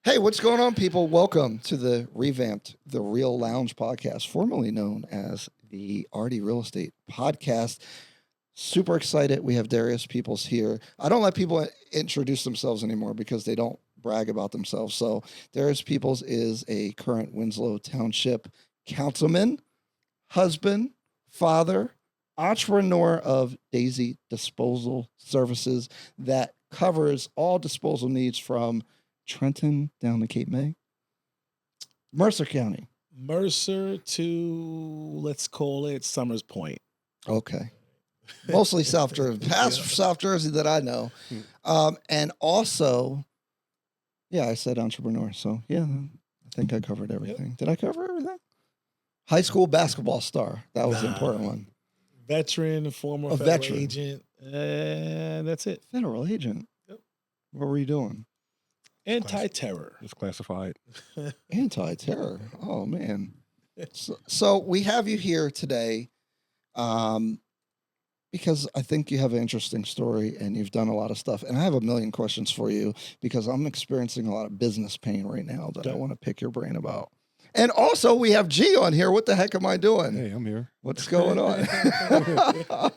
Hey, what's going on, people? Welcome to the revamped The Real Lounge podcast, formerly known as the Ardhi Real Estate Podcast. Super excited. We have Darius Peeples here. I don't let people introduce themselves anymore because they don't brag about themselves. So Darius Peeples is a current Winslow Township councilman, husband, father, entrepreneur of Daisy Disposal Services that covers all disposal needs from Trenton down to Cape May, Mercer County. Mercer to, let's call it Summers Point. Okay. Mostly South Jersey, past South Jersey that I know. And also, I said entrepreneur. So, I think I covered everything. Did I cover everything? High school basketball star. That was the important one. Veteran, former federal agent. And that's it. Federal agent? Yep. What were you doing? Anti-terror. It's classified. Anti-terror. Oh, man. So we have you here today because I think you have an interesting story and you've done a lot of stuff. And I have a million questions for you because I'm experiencing a lot of business pain right now that I want to pick your brain about. And also, we have G on here. What the heck am I doing? Hey, I'm here. What's going on?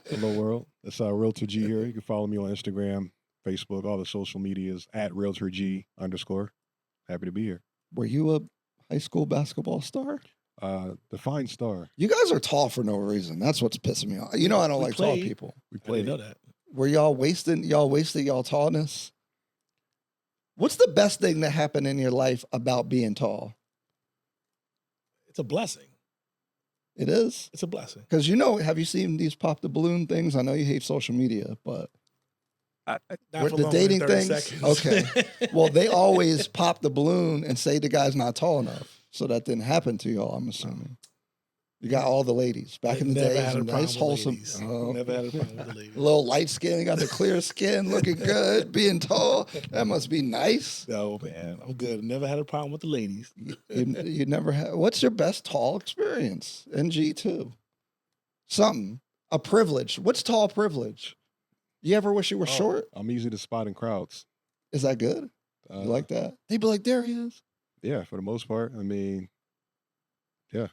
Hello, world. It's Realtor G here. You can follow me on Instagram, Facebook, all the social medias at RealtorG_. Happy to be here. Were you a high school basketball star? Defined star. You guys are tall for no reason. That's what's pissing me off. You know I don't like tall people. We I played. didn't know that. Were y'all wasted y'all tallness? What's the best thing that happened in your life about being tall? It's a blessing. It is? It's a blessing. Because have you seen these pop the balloon things? I know you hate social media, but Not with for the longer than dating 30 things? seconds. Okay. Well, they always pop the balloon and say the guy's not tall enough. So that didn't happen to y'all, I'm assuming. You got all the ladies. Back in the Never day, had a problem nice, with wholesome. ladies. Oh. Never had a problem with the ladies. A little light skin, got the clear skin, looking good, being tall. That must be nice. No, man. I'm good. Never had a problem with the ladies. You never had. What's your best tall experience? NG too. Something. A privilege. What's tall privilege? You ever wish you were short? I'm easy to spot in crowds. Is that good? You like that? They'd be like, there he is. Yeah, for the most part. I mean, yeah.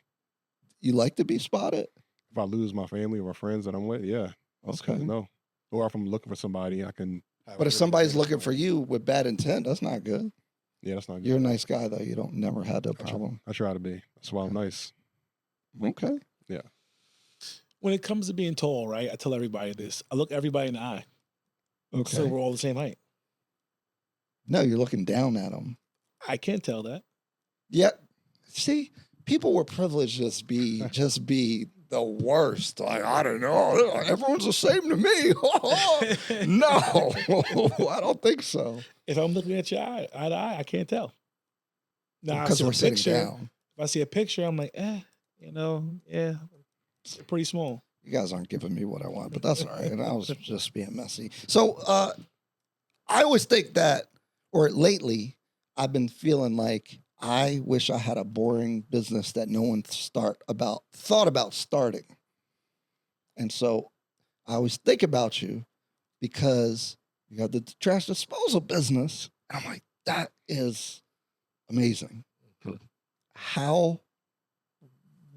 You like to be spotted? If I lose my family or my friends that I'm with, yeah. Okay. No. Or if I'm looking for somebody, I can. But if somebody's looking for you with bad intent, that's not good. Yeah, that's not good. You're a nice guy, though. You don't never had that problem. I try to be. That's why I'm nice. Okay. Yeah. When it comes to being tall, right, I tell everybody this. I look everybody in the eye. Okay. So we're all the same height. No, you're looking down at them. I can't tell that. Yeah. See, people with privilege just be the worst. Like, I don't know. Everyone's the same to me. No, I don't think so. If I'm looking at your eye to eye, I can't tell. Now, Because we're sitting down. If I see a picture, I'm like, it's pretty small. You guys aren't giving me what I want, but that's all right. And I was just being messy. So I always think that, or lately, I've been feeling like I wish I had a boring business that no one thought about starting. And so I always think about you because you got the trash disposal business. And I'm like, that is amazing.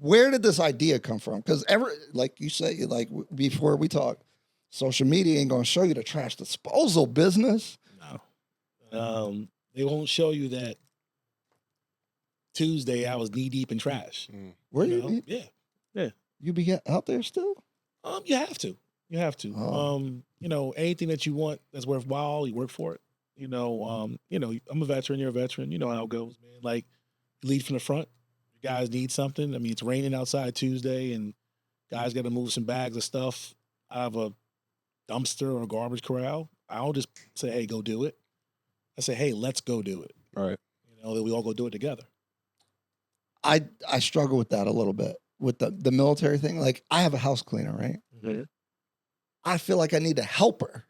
Where did this idea come from? Because like you say, like before we talk, social media ain't gonna show you the trash disposal business. No. They won't show you that Tuesday I was knee deep in trash. Were you? Yeah. You be out there still? You have to. You have to. Oh. Anything that you want that's worthwhile, you work for it. I'm a veteran, you're a veteran. You know how it goes, man. Like, lead from the front. You guys need something. I mean, it's raining outside Tuesday and guys got to move some bags of stuff out of a dumpster or a garbage corral. I don't just say, hey, go do it. I say, hey, let's go do it. All right. That we all go do it together. I struggle with that a little bit with the military thing. Like, I have a house cleaner, right? Mm-hmm. I feel like I need to help her.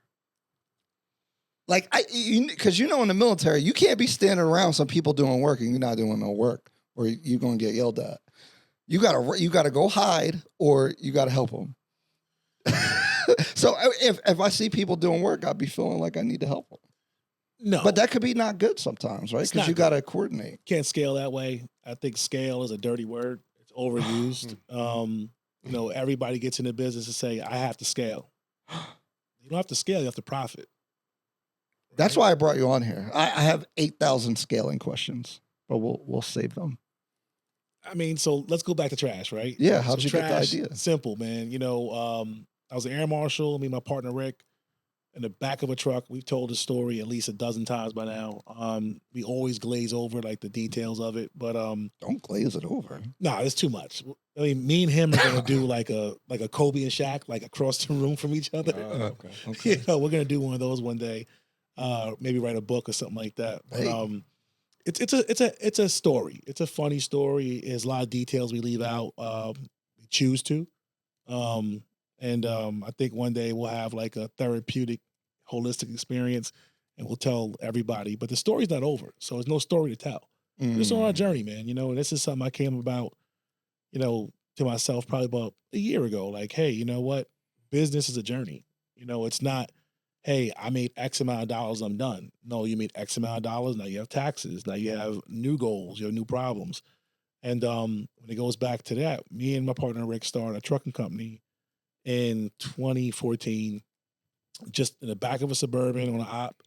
Like, because in the military, you can't be standing around some people doing work and you're not doing no work, or you're gonna get yelled at. You gotta go hide, or you gotta help them. So if I see people doing work, I'd be feeling like I need to help them. No, But that could be not good sometimes, right? It's Because not you good. got to coordinate. can't scale that way. I think scale is a dirty word. It's overused. Everybody gets in the business to say, I have to scale. You don't have to scale, you have to profit. That's right? why I brought you on here. I have 8,000 scaling questions, but we'll save them. I mean, so let's go back to trash, right? Yeah, So how'd you get the trash, idea? Simple, man. I was an air marshal, me and my partner Rick, in the back of a truck. We've told the story at least a dozen times by now. We always glaze over like the details of it, but Don't glaze it over. no, it's too much. I mean, me and him are gonna do like a Kobe and Shaq, like across the room from each other. Okay. We're gonna do one of those one day. Maybe write a book or something like that. But Hey. it's a story. It's a funny story. There's a lot of details we leave out. We choose to. I think one day we'll have like a therapeutic, holistic experience, and we'll tell everybody. But the story's not over, so there's no story to tell. We're just on our journey, man. And this is something I came about, to myself probably about a year ago. Like, hey, you know what? Business is a journey. It's not, hey, I made X amount of dollars, I'm done. No, you made X amount of dollars. Now you have taxes. Now you have new goals. You have new problems. And when it goes back to that, me and my partner Rick started a trucking company in 2014, just in the back of a Suburban on an op.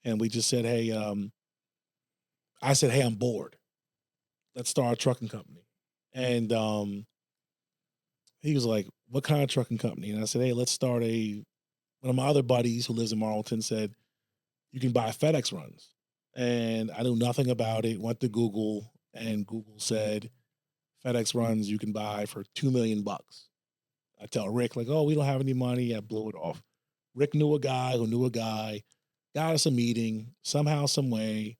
And we just said, hey, I said, hey, I'm bored. Let's start a trucking company. And he was like, what kind of trucking company? And I said, hey, let's start one of my other buddies who lives in Marlton said, you can buy FedEx runs. And I knew nothing about it, went to Google, and Google said, FedEx runs you can buy for $2 million. I tell Rick, like, oh, we don't have any money. I blew it off. Rick knew a guy who knew a guy, got us a meeting, somehow, some way.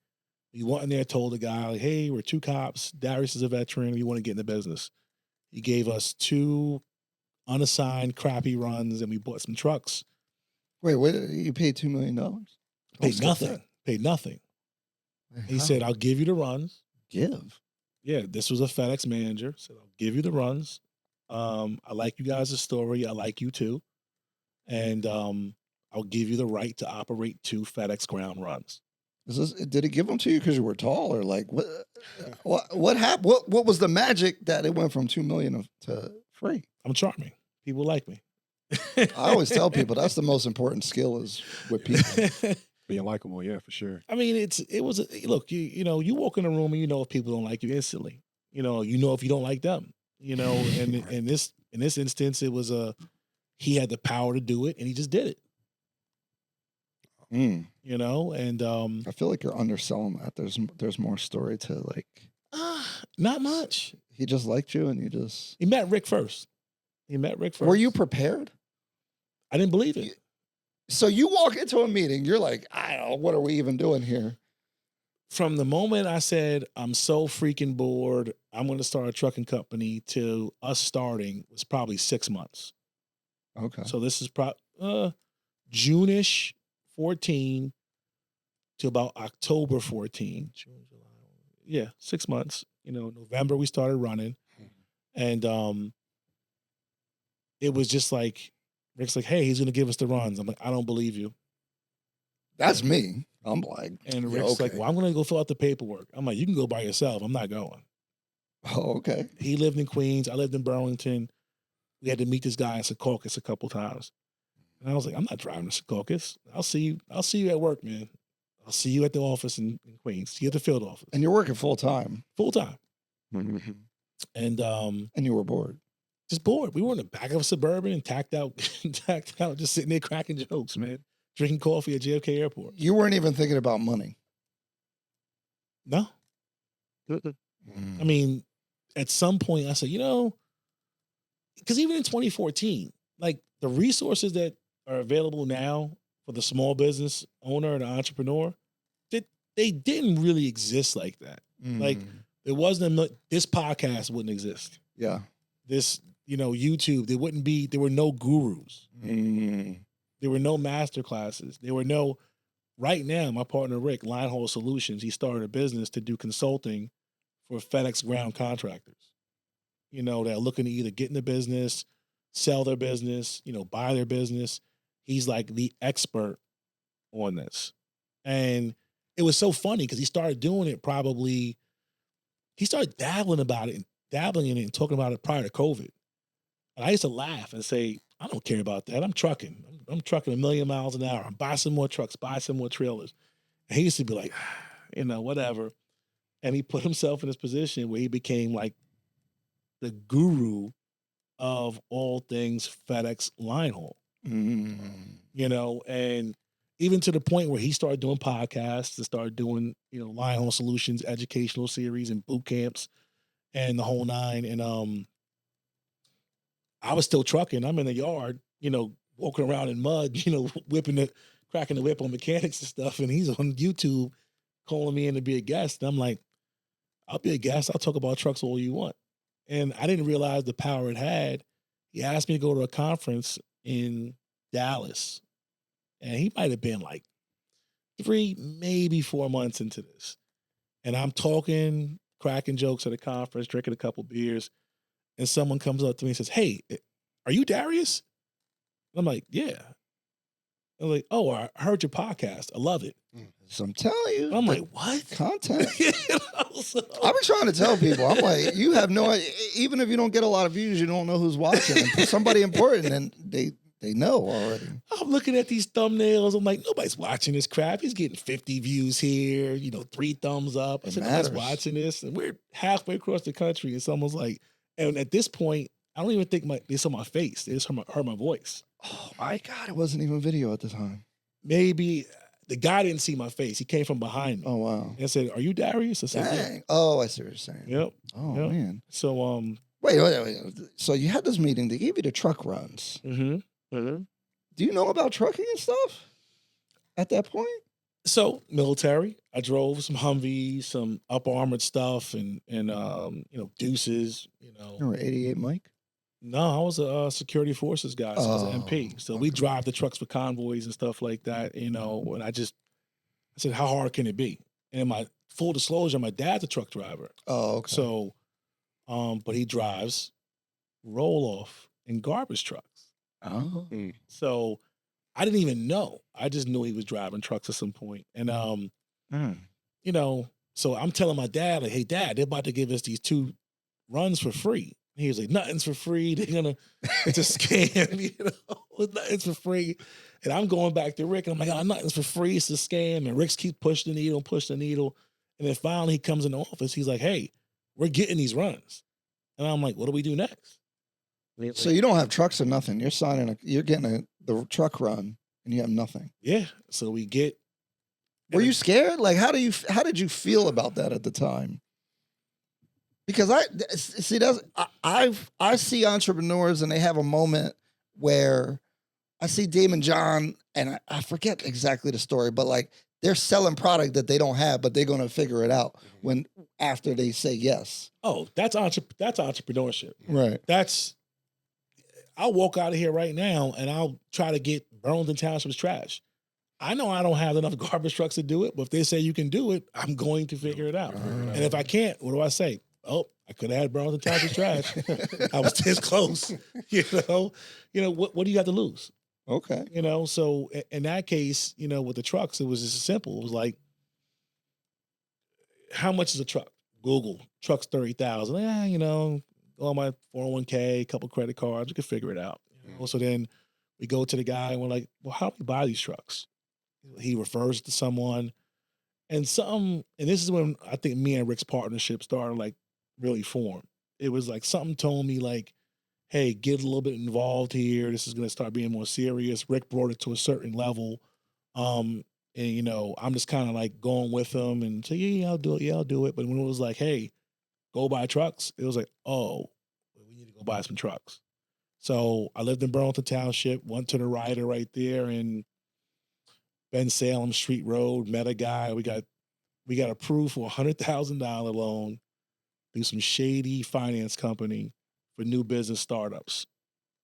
We went in there, told the guy, like, hey, we're two cops. Darius is a veteran. We want to get in the business. He gave us 2 unassigned, crappy runs, and we bought some trucks. Wait, what? You paid $2 million? Paid nothing. Paid nothing. He said, I'll give you the runs. Give. Yeah, this was a FedEx manager. Said, I'll give you the runs. I like you guys' story. I like you too. And I'll give you the right to operate 2 FedEx ground runs. Did he give them to you because you were tall, or like what happened? What was the magic that it went from $2 million to free? I'm charming. People like me. I always tell people that's the most important skill is with people. Being likable, yeah, for sure. I mean, look, you walk in a room and you know if people don't like you instantly. You know if you don't like them. And in this instance, it was he had the power to do it, and he just did it. Mm. And I feel like you're underselling that. There's more story to like. Not much. He just liked you, and you just. He met Rick first. Were you prepared? I didn't believe it. So you walk into a meeting, you're like, I don't know, what are we even doing here? From the moment I said, I'm so freaking bored, I'm going to start a trucking company, to us starting was probably 6 months. Okay. So this is June-ish 14 to about October 14. June, July. Yeah, 6 months. November we started running. And it was just like, Rick's like, hey, he's going to give us the runs. I'm like, I don't believe you. That's me. I'm like, and Rick's like, well, I'm going to go fill out the paperwork. I'm like, you can go by yourself. I'm not going. Oh, okay. He lived in Queens. I lived in Burlington. We had to meet this guy in Secaucus a couple times. And I was like, I'm not driving to Secaucus. I'll see you at work, man. I'll see you at the office in Queens. See you at the field office. And you're working full time. Full time. And you were bored. Just bored. We were in the back of a Suburban and tacked out, just sitting there cracking jokes, man. Drinking coffee at JFK Airport. You weren't even thinking about money. No. I mean, at some point I said, because even in 2014, like the resources that are available now for the small business owner and entrepreneur, they didn't really exist like that. Like there wasn't this podcast wouldn't exist. Yeah. This, YouTube, there were no gurus. There were no master classes. There were no, right now, my partner Rick, Linehaul Solutions, he started a business to do consulting for FedEx ground contractors, that are looking to either get in the business, sell their business, buy their business. He's like the expert on this. And it was so funny because he started doing it he started dabbling in it and talking about it prior to COVID. And I used to laugh and say, I don't care about that. I'm trucking. I'm trucking 1,000,000 miles an hour. Buy some more trucks, buy some more trailers. And he used to be like, whatever. And he put himself in this position where he became like the guru of all things FedEx line haul. And even to the point where he started doing podcasts and started doing, line haul solutions, educational series and boot camps and the whole nine. And I was still trucking. I'm in the yard, walking around in mud, cracking the whip on mechanics and stuff. And he's on YouTube calling me in to be a guest. And I'm like, I'll be a guest. I'll talk about trucks all you want. And I didn't realize the power it had. He asked me to go to a conference in Dallas. And he might have been like 3, maybe 4 months into this. And I'm talking, cracking jokes at a conference, drinking a couple beers. And someone comes up to me and says, "Hey, are you Darrius?" And I'm like, "Yeah." I'm like, "Oh, I heard your podcast. I love it." So I'm telling you. I'm like, "What?" Content. So, I've been trying to tell people. I'm like, you have no idea. Even if you don't get a lot of views, you don't know who's watching. And for somebody important, and they know already. I'm looking at these thumbnails. I'm like, nobody's watching this crap. He's getting 50 views here, 3 thumbs up. I said, nobody's watching this. And we're halfway across the country. And someone's like, and at this point, I don't even think they saw my face. They just heard my voice. Oh my God, it wasn't even video at the time. Maybe the guy didn't see my face. He came from behind me. Oh wow. And said, "Are you Darrius?" I said, Dang. "Yeah." Oh, I see what you're saying. Yep. Oh Yep. man. So Wait. So you had this meeting. They gave you the truck runs. do Do you know about trucking and stuff at that point? So military. I drove some Humvees, some up armored stuff, and Deuces. You were 88 Mike. No, I was a security forces guy. So I was an MP. So we okay. drive the trucks for convoys and stuff like that. And I said, how hard can it be? And my full disclosure, my dad's a truck driver. Oh, okay. So, but he drives roll off and garbage trucks. Oh. So I didn't even know. I just knew he was driving trucks at some point. And so I'm telling my dad, like, "Hey Dad, they're about to give us these 2 runs for free." And he was like, "Nothing's for free. It's a scam, nothing's for free." And I'm going back to Rick, and I'm like, "Oh, nothing's for free. It's a scam." And Rick's keep pushing the needle. And then finally he comes in the office. He's like, "Hey, we're getting these runs." And I'm like, "What do we do next?" So you don't have trucks or nothing. You're getting the truck run and you have nothing. Yeah. So we get. Were you scared? Like, how did you feel about that at the time? Because I see entrepreneurs and they have a moment where I see Damon John and I forget exactly the story, but like they're selling product that they don't have, but they're going to figure it out after they say yes. Oh, that's entrepreneurship. Right. I'll walk out of here right now and I'll try to get Burlington Township's trash. I know I don't have enough garbage trucks to do it, but if they say you can do it, I'm going to figure it out. And if I can't, what do I say? Oh, I could have had Burlington Township's trash. I was this close. What do you got to lose? Okay. So in that case, with the trucks, it was just simple. It was like, how much is a truck? Google, truck's 30,000. All my 401k, a couple credit cards, we could figure it out. So then we go to the guy and we're like, well, how do we buy these trucks? He refers to someone and this is when I think me and Rick's partnership started like really form. It was like something told me like, hey, get a little bit involved here. This is going to start being more serious. Rick brought it to a certain level. And I'm just kind of like going with him and say, yeah, I'll do it. Yeah, I'll do it. But when it was like, hey, go buy trucks, it was like, oh, we need to go buy some trucks. So I lived in Burlington Township, went to the rider right there in Ben Salem Street Road, met a guy. We got approved for $100,000 loan through some shady finance company for new business startups.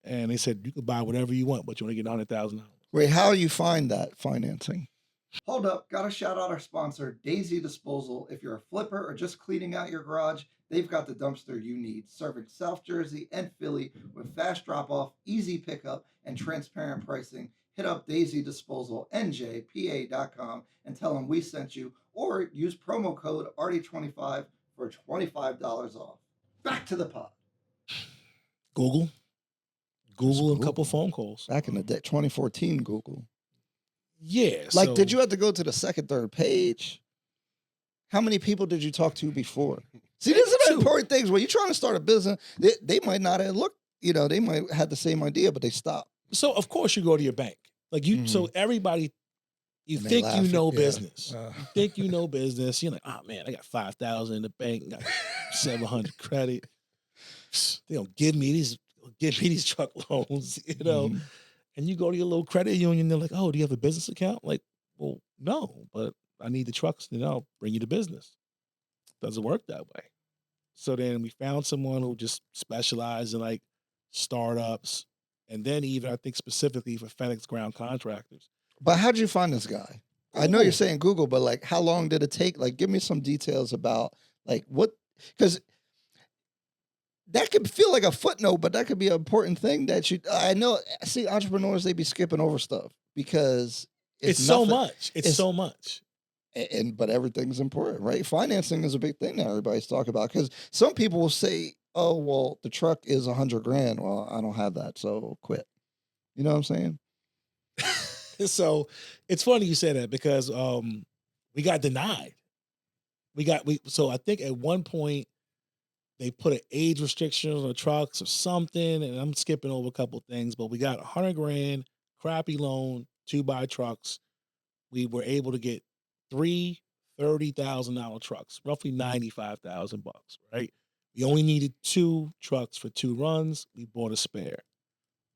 And they said, you could buy whatever you want, but you only get $100,000. Wait, how do you find that financing? Hold up, gotta shout out our sponsor, Daisy Disposal. If you're a flipper or just cleaning out your garage, they've got the dumpster you need, serving South Jersey and Philly with fast drop-off, easy pickup, and transparent pricing. hit up daisydisposalnjpa.com and tell them we sent you, or use promo code Ardhi25 for $25 off. Back to the pod. Google and a Google. couple phone calls. Back in the day, 2014 Google. Yeah. Like, so, did you have to go to the second, third page? How many people did you talk to before? See, these are the important things. When you're trying to start a business, they might not have looked, they might have the same idea, but they stopped. So, of course, you go to your bank. Like, so everybody, you And they think laugh you at- know yeah. business. You think you know business. You're like, oh, man, I got 5,000 in the bank, got 700 credit. They don't give me these truck loans, Mhm. And you go to your little credit union, they're like, oh, do you have a business account? Like, well, no, but I need the trucks, I'll bring you the business. Doesn't work that way. So then we found someone who just specialized in like startups, and then even I think specifically for FedEx ground contractors. But how'd you find this guy? I know you're Google. saying Google, but like, how long did it take? Like, give me some details about like what, because that could feel like a footnote, but that could be an important thing that I know. See, entrepreneurs, they be skipping over stuff because It's so nothing. much. It's so much. But everything's important, right? Financing is a big thing that everybody's talking about, because some people will say, "Oh, well, the truck is $100,000. Well, I don't have that, so quit." You know what I'm saying? So it's funny you say that because we got denied. So I think at one point they put an age restriction on the trucks or something, and I'm skipping over a couple of things, but we got $100,000, crappy loan, 2x trucks. We were able to get 3 $30,000 trucks, roughly $95,000, right? We only needed 2 trucks for 2 runs. We bought a spare.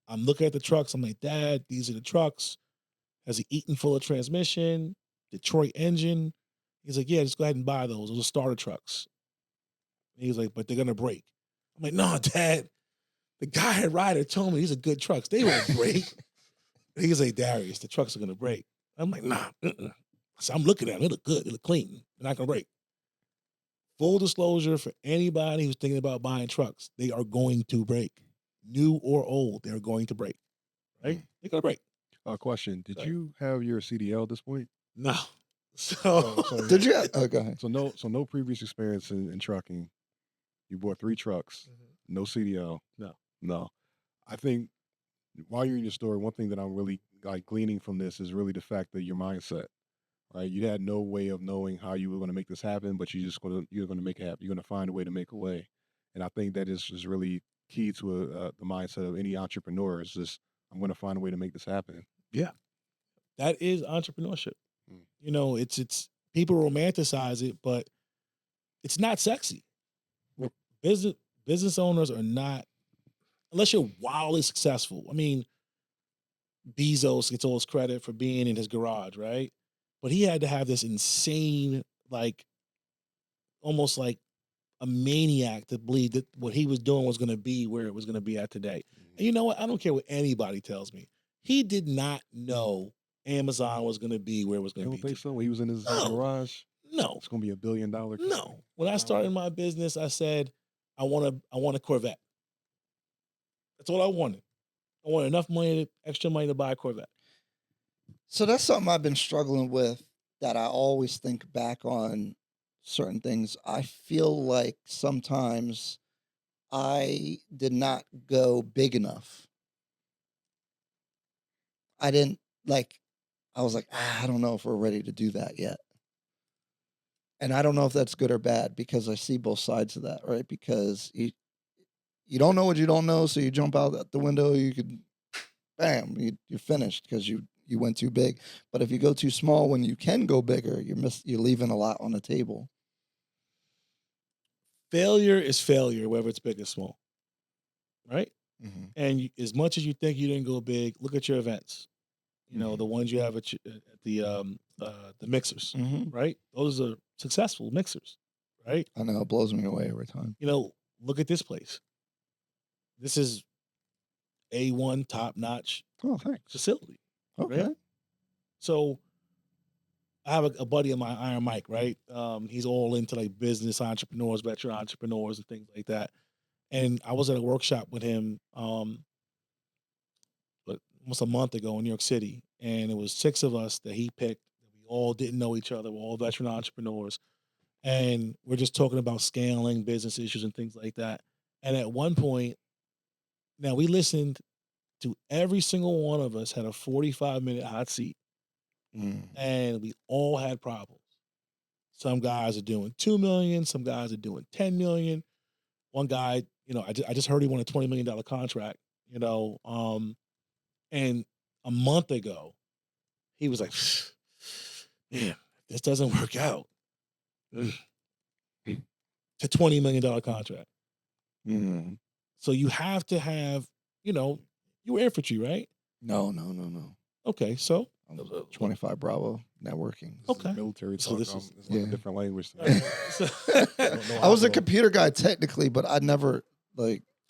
I'm looking at the trucks. I'm like, Dad, these are the trucks. Has an Eaton Fuller transmission, Detroit engine. He's like, yeah, just go ahead and buy those. Those are starter trucks. And he's like, but they're going to break. I'm like, no, Dad. The guy at Ryder told me these are good trucks. They won't break. He's like, Darrius, the trucks are going to break. I'm like, nah. So I'm looking at them. They look good. They look clean. They're not going to break. Full disclosure for anybody who's thinking about buying trucks, they are going to break. New or old, they're going to break. Right? They're going to break. Question: Did Sorry. you have your CDL at this point? No. So Did you? Go ahead. So no previous experience in trucking. You bought 3 trucks, no CDL. No. I think while you're in your story, one thing that I'm really like gleaning from this is really the fact that your mindset, right? You had no way of knowing how you were going to make this happen, but you're going to make it happen. You're going to find a way to make a way, and I think that is really key to the mindset of any entrepreneur. Is just, I'm going to find a way to make this happen. yeah, that is entrepreneurship. Mm. It's people romanticize it, but it's not sexy. Business owners are not, unless you're wildly successful. I mean, Bezos gets all his credit for being in his garage, right? But he had to have this insane, like, almost like a maniac to believe that what he was doing was going to be where it was going to be at today. And you know what? I don't care what anybody tells me. He did not know Amazon was going to be where it was You going to don't be. think so? When he was in his garage, No. it's going to be $1 billion. No. When I started my business, I said, I want a Corvette. That's all I wanted. I wanted enough money, extra money to buy a Corvette. So that's something I've been struggling with, that I always think back on certain things. I feel like sometimes I did not go big enough. I didn't I was like, I don't know if we're ready to do that yet. And I don't know if that's good or bad, because I see both sides of that, right? Because you don't know what you don't know, so you jump out the window, you could, bam, you're finished because you went too big. But if you go too small when you can go bigger, you're leaving a lot on the table. Failure is failure, whether it's big or small. Right? Mm-hmm. And as much as you think you didn't go big, look at your events. The ones you have at the mixers, right? Those are successful mixers, right? I know, it blows me away every time. Look at this place. This is A1 top-notch facility. Okay. Right? So I have a buddy of mine, Iron Mike, right? He's all into like business entrepreneurs, veteran entrepreneurs, and things like that. And I was at a workshop with him, almost a month ago in New York City, and it was 6 of us that he picked. We all didn't know each other. We're all veteran entrepreneurs, and we're just talking about scaling, business issues, and things like that. And at one point, now we listened to every single one of us had a 45-minute hot seat, and we all had problems. Some guys are doing 2 million, some guys are doing 10 million. One guy, I just heard he won a $20 million contract, and a month ago, he was like, man, this doesn't work out. It's a $20 million contract. So you have to have, you were infantry, right? No. Okay, so 25 Bravo networking. Okay. Military So talk. this is- it's like a different language. I was a computer guy technically, but I never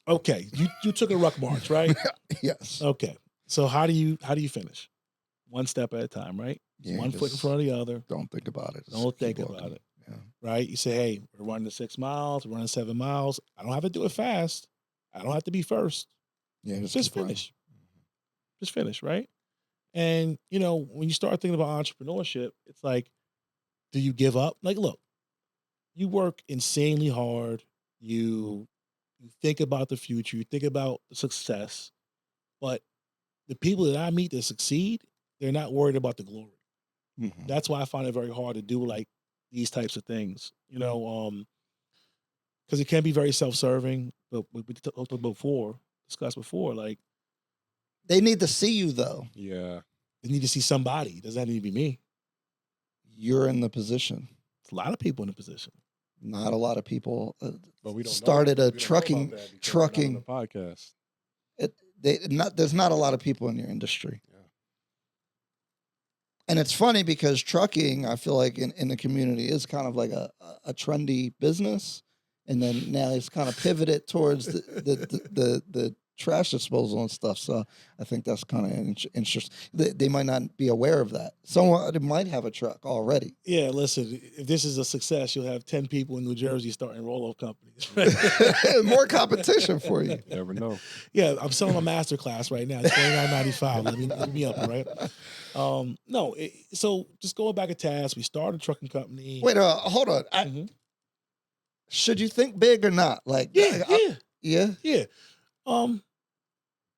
Okay, you took a ruck march, right? yes. Okay, so how do you finish? One step at a time, right? Yeah, One foot in front of the other. Don't think about it. Just Don't keep think about walking. it. Yeah. Right? You say, hey, we're running 6 miles, we're running 7 miles. I don't have to do it fast. I don't have to be first. Yeah, Just keep running. finish. Just finish, right? And when you start thinking about entrepreneurship, it's like, do you give up? Like, look, you work insanely hard. You think about the future. You think about the success. But the people that I meet that succeed, they're not worried about the glory. That's why I find it very hard to do like these types of things, because it can be very self-serving. But we discussed before, like They need to see you though. Yeah. they need to see somebody. It doesn't have to be me. You're in the position. It's a lot of people in the position. Not a lot of people But we don't started know, a we don't know trucking about that because we're not on trucking. the podcast. There's not a lot of people in your industry. Yeah. And it's funny because trucking, I feel like in the community is kind of like a trendy business. And then now it's kind of pivoted towards the trash disposal and stuff. So I think that's kind of interesting. They might not be aware of that. Someone might have a truck already. Yeah, listen, if this is a success, you'll have 10 people in New Jersey starting roll-off companies. More competition for you. You never know. Yeah, I'm selling a master class right now. It's $29.95. Let me up, right? So just going back a task, we started a trucking company. Wait, hold on. Mhm. Should you think big or not? Like, Yeah.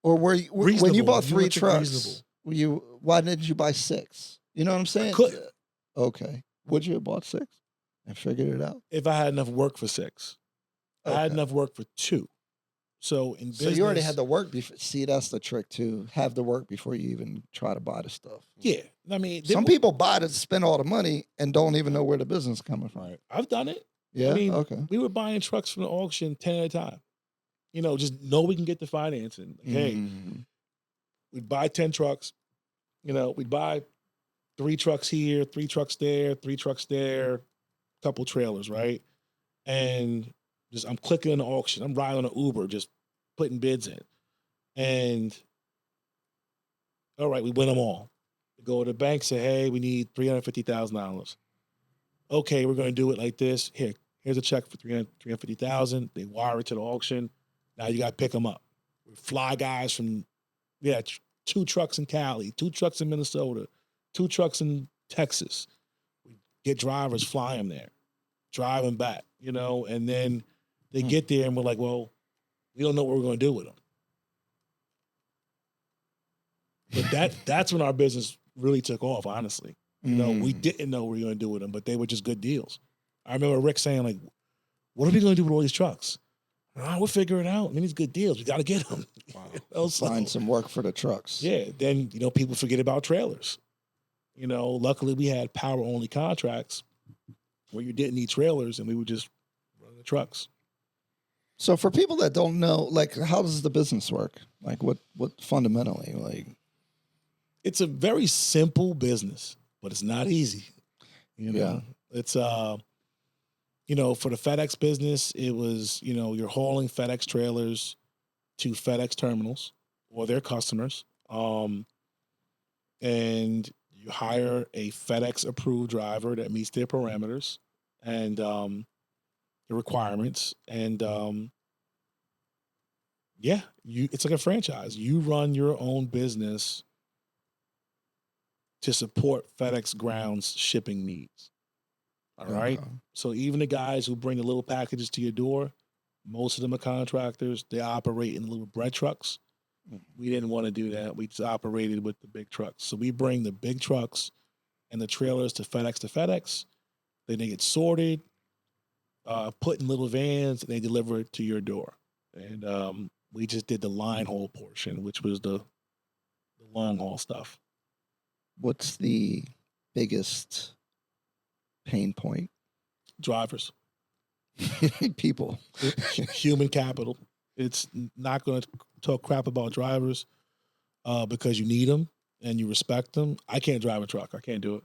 Or were you when you Reasonable. bought You 3 went to trucks? reasonable. Why didn't you buy 6? You know what I'm saying? couldn't. Okay. Would you have bought 6 and figured it out? If I had enough work for 6. I had Okay. enough work for 2. So in So business, you already had the work before. See, that's the trick too. Have the work before you even try to buy the stuff. Yeah. I mean, Some people buy to spend all the money and don't even know where the business is coming from. Right. I've done it. Yeah. I mean, Okay. we were buying trucks from the auction 10 at a time. Just know we can get the financing. Like, hey, Mhm. we'd buy 10 trucks. We'd buy 3 trucks here, 3 trucks there, 3 trucks there, couple trailers, right? And I'm clicking on the auction. I'm riding on an Uber, just putting bids in. And all right, we win them all. We go to the bank, say, hey, we need $350,000. Okay, we're going to do it like this. Here's a check for $350,000. They wire it to the auction. Now you got to pick them up. We fly guys from 2 trucks in Cali, 2 trucks in Minnesota, 2 trucks in Texas. We get drivers, fly them there, drive them back, and then they get there and we're like, well, we don't know what we're going to do with them. But that's when our business really took off, honestly. We didn't know what we were going to do with them, but they were just good deals. I remember Rick saying, like, what are we going to do with all these trucks? We'll figure it out. I mean, these good deals. We got to get them. Wow. Find some work for the trucks. Yeah. Then, people forget about trailers. Luckily we had power-only contracts where you didn't need trailers and we would just run the trucks. So for people that don't know, like, how does the business work? Like, what fundamentally, like? It's a very simple business, but it's not easy. Yeah. It's for the FedEx business, it was, you're hauling FedEx trailers to FedEx terminals or their customers. And you hire a FedEx approved driver that meets their parameters and the requirements. And Yeah, it's like a franchise. You run your own business to support FedEx Ground's shipping needs. All right. So even the guys who bring the little packages to your door, most of them are contractors. They operate in little bread trucks. We didn't want to do that. We just operated with the big trucks. So we bring the big trucks and the trailers to FedEx. Then they get sorted, put in little vans, and they deliver it to your door. And we just did the line haul portion, which was the long haul stuff. What's the biggest pain point? Drivers. People. Human capital. It's not going to talk crap about drivers because you need them and you respect them. I can't drive a truck. I can't do it.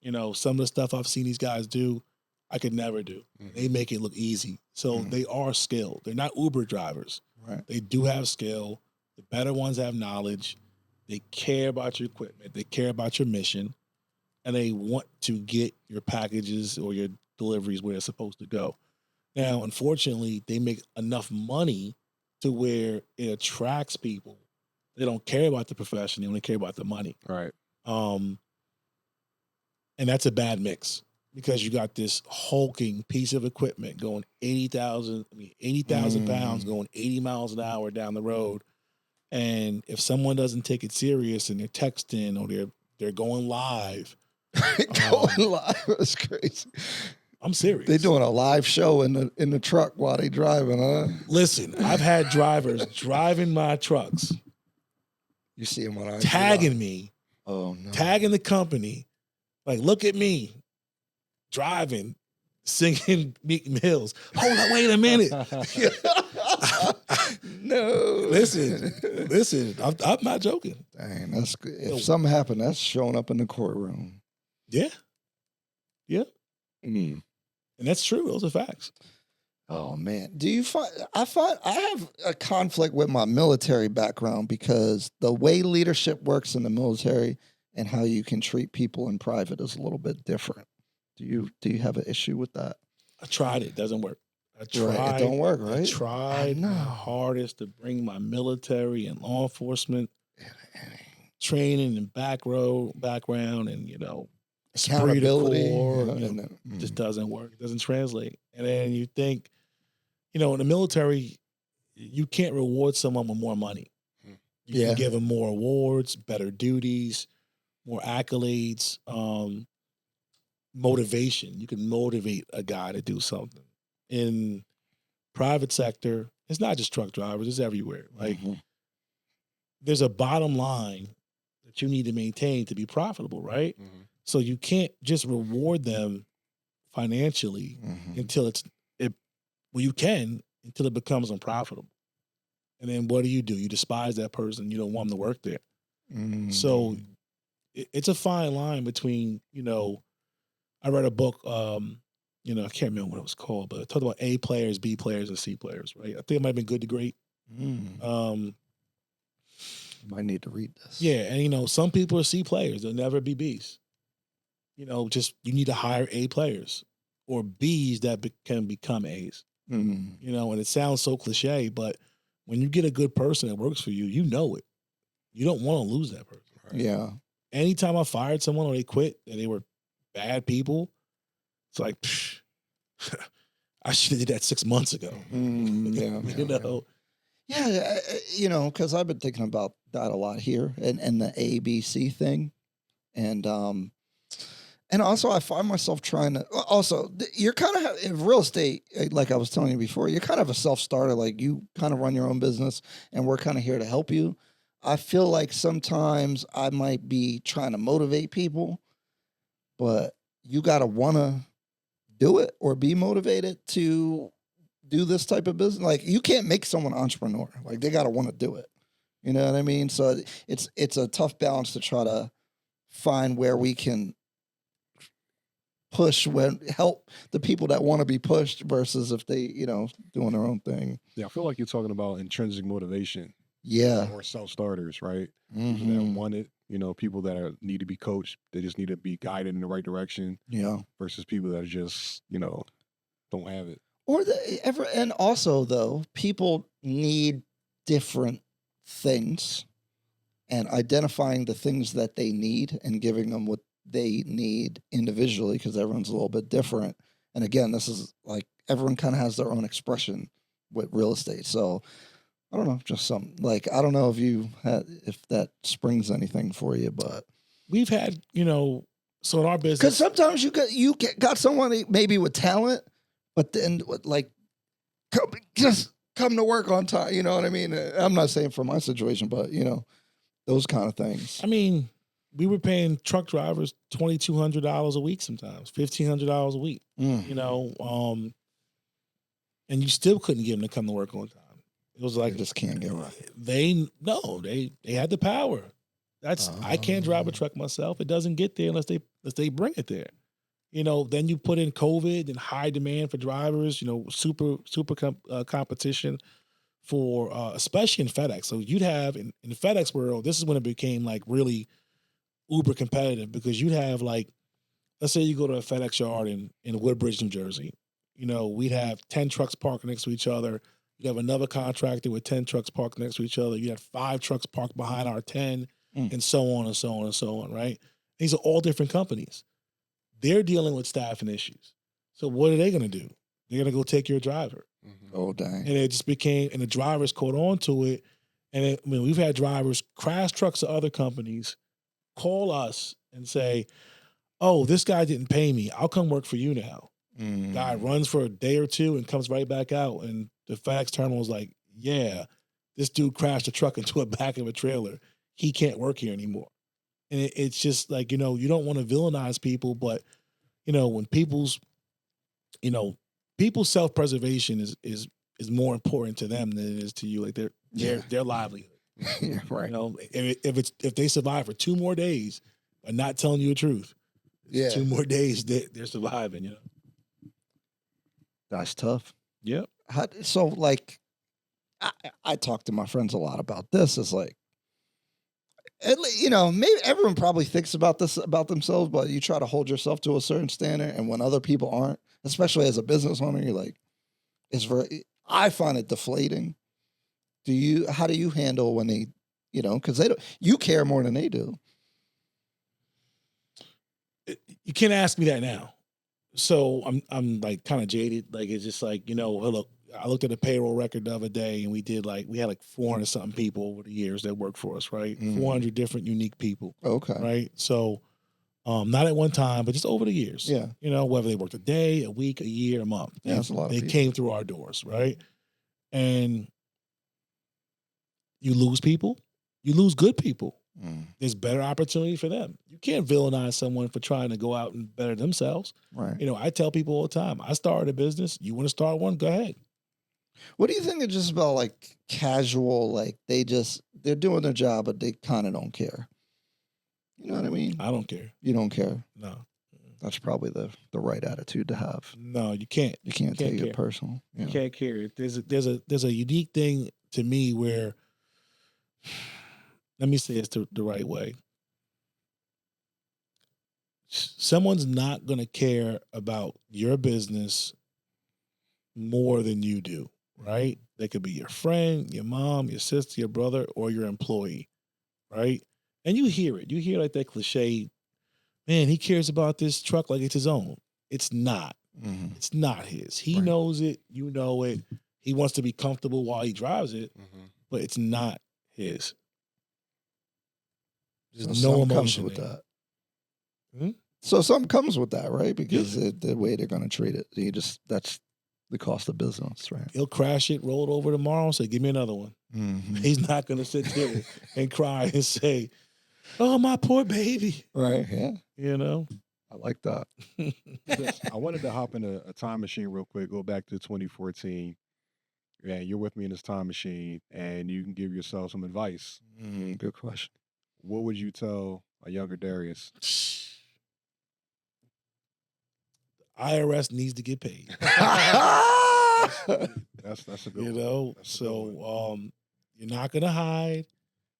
You know, some of the stuff I've seen these guys do, I could never do. They make it look easy. So they are skilled. They're not Uber drivers. Right. They do have skill. The better ones have knowledge. They care about your equipment. They care about your mission. And they want to get your packages or your deliveries where they're supposed to go. Now, unfortunately, they make enough money to where it attracts people. They don't care about the profession. They only care about the money. Right. And that's a bad mix because you got this hulking piece of equipment going 80,000 pounds going 80 miles an hour down the road. And if someone doesn't take it serious and they're texting or they're going live. Going live, that's crazy. I'm serious. They're doing a live show in the truck while they driving, huh? Listen, I've had drivers driving my trucks. You see them on tagging me. Oh no. Tagging the company. Like, look at me driving, singing Meek Mills. Hold on, wait a minute. No. Listen, I'm not joking. Dang, that's good. If something happened, that's showing up in the courtroom. Yeah. And that's true. Those are facts. Oh man. Do you find I have a conflict with my military background because the way leadership works in the military and how you can treat people in private is a little bit different. Do you have an issue with that? I tried it. Doesn't work. It don't work, right? I tried my hardest to bring my military and law enforcement training and background and, you know, accountability. It just doesn't work. It doesn't translate. And then you think, you know, in the military, you can't reward someone with more money. You can give them more awards, better duties, more accolades, motivation. You can motivate a guy to do something. In private sector, it's not just truck drivers, it's everywhere. Like there's a bottom line that you need to maintain to be profitable, right? So you can't just reward them financially until you can until it becomes unprofitable. And then what do? You despise that person. You don't want them to work there. So it's a fine line between, you know, I read a book, you know, I can't remember what it was called, but it talked about A players, B players, and C players, right? I think it might have been Good to Great. Might need to read this. Yeah, and you know, some people are C players, they'll never be Bs. You know, just you need to hire A players or Bs that can become A's. You know, and it sounds so cliche, but when you get a good person that works for you, you know it. You don't want to lose that person. Right? Yeah. Anytime I fired someone or they quit and they were bad people, it's like, I should have did that 6 months ago. You know? Yeah, you know, because I've been thinking about that a lot here and the ABC thing. And also I find myself trying to, also, you're kind of, in real estate, like I was telling you before, you're kind of a self-starter. Like you kind of run your own business and we're kind of here to help you. I feel like sometimes I might be trying to motivate people, but you got to want to do it or be motivated to do this type of business. Like you can't make someone an entrepreneur. Like they got to want to do it. You know what I mean? So it's a tough balance to try to find where we can help the people that want to be pushed versus if they, you know, doing their own thing. Yeah, I feel like you're talking about intrinsic motivation. Yeah. Or self-starters, right? People that want it, you know, people that need to be coached. They just need to be guided in the right direction. Yeah. Versus people that are just, you know, don't have it. And also though, people need different things and identifying the things that they need and giving them what they need individually, because everyone's a little bit different. And again, this is like everyone kind of has their own expression with real estate. So I don't know, just something like, I don't know if that springs anything for you, but we've had, so in our business, because sometimes you got someone maybe with talent, but then like just come to work on time. You know what I mean? I'm not saying for my situation, but those kind of things. I mean, we were paying truck drivers $2,200 a week sometimes, $1,500 a week. And you still couldn't get them to come to work on time. It was like they just can't get right. They had the power. I can't drive a truck myself. It doesn't get there unless they bring it there. Then you put in COVID and high demand for drivers. Super competition for especially in FedEx. So you'd have in the FedEx world, this is when it became like really uber competitive, because you'd have like, let's say you go to a FedEx yard in Woodbridge, New Jersey. We'd have 10 trucks parked next to each other. You'd have another contractor with 10 trucks parked next to each other. You'd have 5 trucks parked behind our 10, and so on and so on and so on, right? These are all different companies. They're dealing with staffing issues. So what are they going to do? They're going to go take your driver. Oh, dang. And it just became, and the drivers caught on to it. And we've had drivers crash trucks to other companies, call us and say, oh, this guy didn't pay me. I'll come work for you now. Guy runs for a day or two and comes right back out. And the FedEx terminal is like, yeah, this dude crashed a truck into a back of a trailer. He can't work here anymore. And it's just like, you don't want to villainize people, but, when people's self-preservation is more important to them than it is to you, like their livelihood. Yeah, right. If they survive for 2 more days by not telling you the truth, 2 more days they're surviving, That's tough. Yep. So like, I talk to my friends a lot about this. It's like, maybe everyone probably thinks about this about themselves, but you try to hold yourself to a certain standard, and when other people aren't, especially as a business owner, you're like, I find it deflating. How do you handle when they, because you care more than they do. You can't ask me that now. So I'm like kind of jaded. Like, it's just like, look, I looked at a payroll record the other day, and we had like 400 something people over the years that worked for us, right? 400 different unique people. Okay. Right. So, not at one time, but just over the years. Yeah. Whether they worked a day, a week, a year, a month. Yeah, that's a lot of They people. came through our doors, right? And you lose people, you lose good people. There's better opportunity for them. You can't villainize someone for trying to go out and better themselves. Right. I tell people all the time, I started a business. You want to start one? Go ahead. What do you think of just about like casual, like they're doing their job, but they kind of don't care? You know what I mean? I don't care. You don't care? No. That's probably the right attitude to have. No, you can't. You can't take it personal. You can't care. There's a unique thing to me where, let me say this the right way. Someone's not going to care about your business more than you do, right? They could be your friend, your mom, your sister, your brother, or your employee, right? And you hear it. You hear like that cliche, man, he cares about this truck like it's his own. It's not. It's not his. He knows it. You know it. He wants to be comfortable while he drives it, but it's not his. There's no emotion with there. that. So something comes with that, right? Because the way they're going to treat it, that's the cost of business, right? He'll crash it, roll it over tomorrow, and say, "Give me another one." He's not going to sit there and cry and say, "Oh, my poor baby." Right? Yeah. I like that. I wanted to hop in a time machine real quick. Go back to 2014. Yeah, you're with me in this time machine, and you can give yourself some advice. Good question. What would you tell a younger Darrius? IRS needs to get paid. That's a good one. So you're not gonna hide,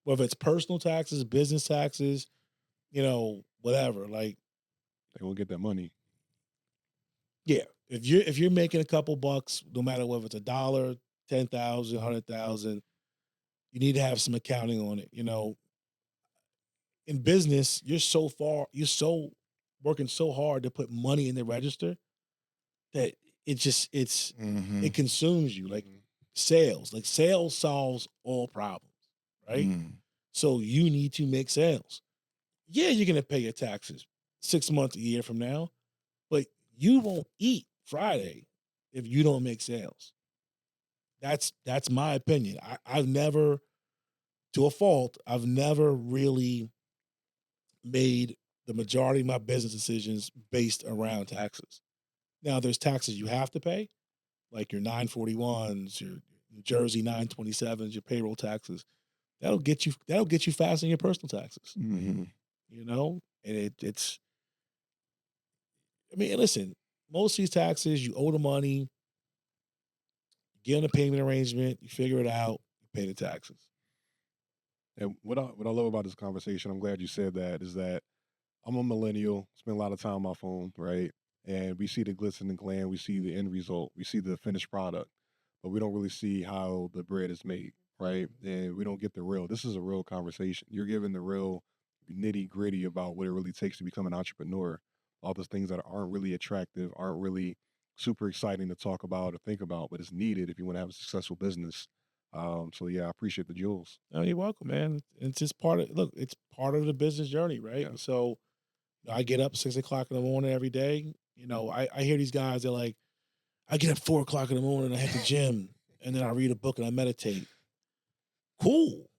whether it's personal taxes, business taxes, whatever. Like, they will get that money. Yeah, if you're making a couple bucks, no matter whether it's $1, 10,000, 100,000, you need to have some accounting on it. In business, you're so working so hard to put money in the register that it consumes you. Like sales solves all problems, right? So you need to make sales. Yeah, you're gonna pay your taxes 6 months, a year from now, but you won't eat Friday if you don't make sales. That's my opinion. I've never, to a fault, I've never really made the majority of my business decisions based around taxes. Now, there's taxes you have to pay, like your 941s, your New Jersey 927s, your payroll taxes. That'll get you fast in your personal taxes. And it's. I mean, listen, most of these taxes, you owe the money, get on a payment arrangement, you figure it out, you pay the taxes. And what I love about this conversation, I'm glad you said that, is that I'm a millennial, spend a lot of time on my phone, right? And we see the glitz and the glam, we see the end result, we see the finished product, but we don't really see how the bread is made, right? And we don't get the real. This is a real conversation. You're giving the real nitty gritty about what it really takes to become an entrepreneur. All those things that aren't really attractive, aren't really super exciting to talk about or think about, but it's needed if you want to have a successful business. So yeah, I appreciate the jewels. Oh, you're welcome, man. It's just it's part of the business journey, right? Yeah. So I get up 6 o'clock in the morning every day. I hear these guys, they're like, I get up 4 o'clock in the morning, I hit the gym, and then I read a book and I meditate. Cool.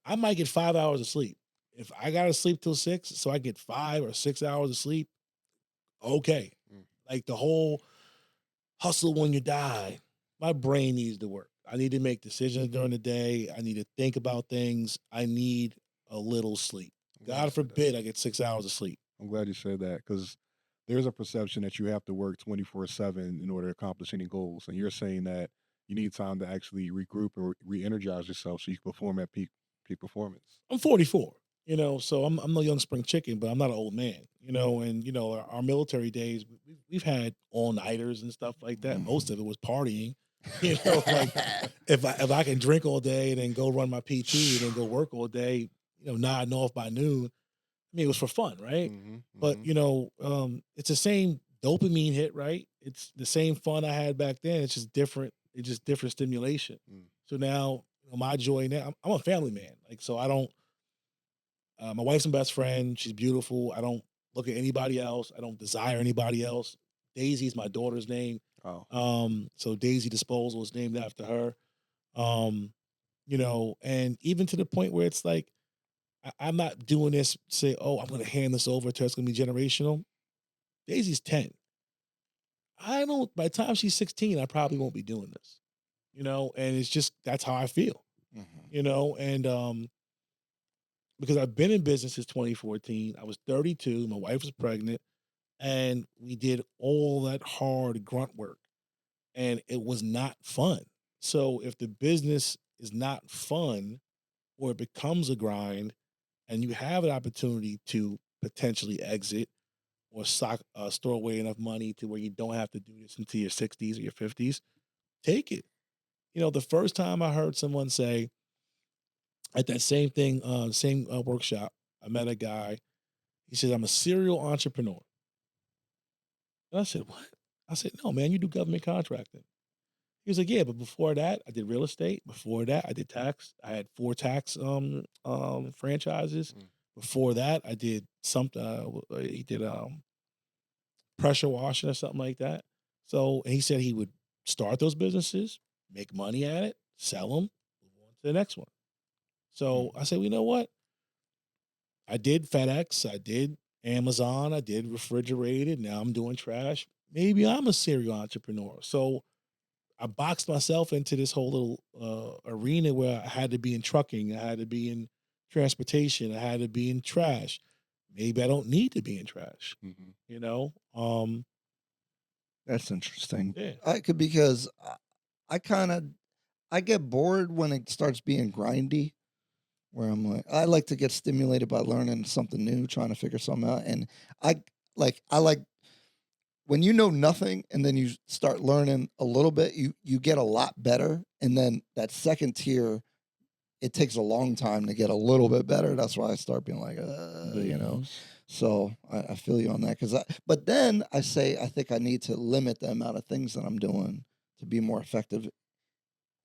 I might get 5 hours of sleep. If I gotta sleep till 6, so I get 5 or 6 hours of sleep, okay. Like the whole hustle when you die, my brain needs to work. I need to make decisions during the day. I need to think about things. I need a little sleep. God forbid I get 6 hours of sleep. I'm glad you said that, because there's a perception that you have to work 24/7 in order to accomplish any goals. And you're saying that you need time to actually regroup or re-energize yourself so you can perform at peak performance. I'm 44, so I'm no young spring chicken, but I'm not an old man, and our military days, we've had all-nighters and stuff like that. Most of it was partying. Like if I can drink all day and then go run my PT and then go work all day, nodding off by noon. I mean, it was for fun, right? But it's the same dopamine hit, right? It's the same fun I had back then. It's just different. It's just different stimulation. So now, my joy now, I'm a family man. Like, so I don't. My wife's my best friend. She's beautiful. I don't look at anybody else. I don't desire anybody else. Daisy's my daughter's name. Oh. So Daisy Disposal is named after her. And even to the point where it's like, I'm not doing this to say, oh, I'm going to hand this over to her. It's going to be generational. Daisy's 10. By the time she's 16, I probably won't be doing this, and it's just, that's how I feel, and because I've been in business since 2014. I was 32. My wife was pregnant, and we did all that hard grunt work, and it was not fun. So if the business is not fun, or it becomes a grind, and you have an opportunity to potentially exit or store away enough money to where you don't have to do this until your 60s or your 50s, take it. The first time I heard someone say at that same workshop, I met a guy. He said, I'm a serial entrepreneur. And I said, what? I said, no, man, you do government contracting. He was like, yeah, but before that, I did real estate. Before that, I did tax. I had 4 tax franchises. Before that, I did something. He did pressure washing or something like that. So he said he would start those businesses, make money at it, sell them, move on to the next one. So I said, well, you know what? I did FedEx, I did Amazon, I did refrigerated. Now I'm doing trash. Maybe I'm a serial entrepreneur. So I boxed myself into this whole little arena where I had to be in trucking, I had to be in transportation, I had to be in trash. Maybe I don't need to be in trash, That's interesting. Yeah. Because I get bored when it starts being grindy, where I'm like, I like to get stimulated by learning something new, trying to figure something out. And I like when you know nothing and then you start learning a little bit, you get a lot better. And then that second tier it takes a long time to get a little bit better. That's why I start being like, you know. So I feel you on that. But then I say, I think I need to limit the amount of things that I'm doing to be more effective,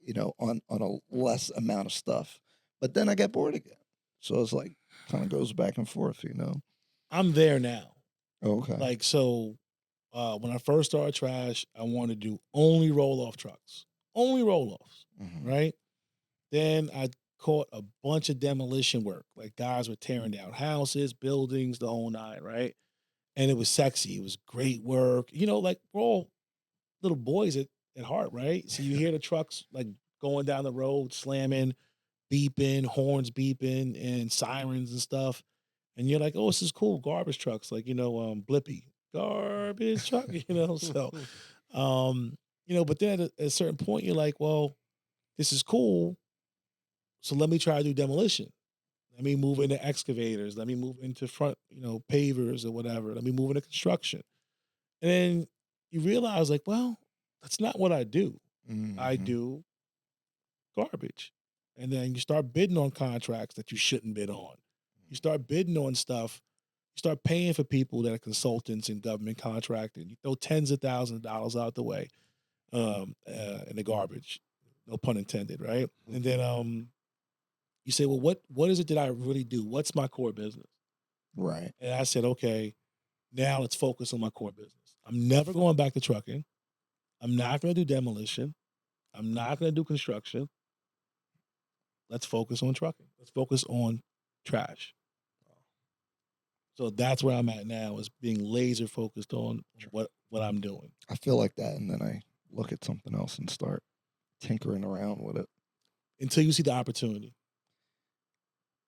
you know, on a less amount of stuff. But then I get bored again. So it's like, kind of goes back and forth, you know. I'm there now. Okay. Like, so when I first started Trash, I wanted to do only roll-off trucks. Only roll-offs, right? Then I caught a bunch of demolition work. Like, guys were tearing down houses, buildings, the whole nine, right? And it was sexy. It was great work. You know, like, we're all little boys at heart, right? So you hear the trucks, like, going down the road, slamming, beeping, horns beeping, and sirens and stuff. And you're like, oh, this is cool. Garbage trucks, like, you know, Blippy. Garbage truck, you know? So, you know, but then at a certain point, you're like, well, this is cool. So let me try to do demolition. Let me move into excavators. Let me move into front, you know, pavers or whatever. Let me move into construction. And then you realize, like, well, that's not what I do. I do garbage. And then you start bidding on contracts that you shouldn't bid on. You start bidding on stuff. You start paying for people that are consultants and government contracting. You throw tens of thousands of dollars out the way in the garbage. No pun intended, right? And then you say, well, what is it that I really do? What's my core business? Right. And I said, okay, now let's focus on my core business. I'm never going back to trucking. I'm not going to do demolition. I'm not going to do construction. Let's focus on trucking. Let's focus on trash. So that's where I'm at now, is being laser focused on what I'm doing. I feel like that, and then I look at something else and start tinkering around with it. Until you see the opportunity.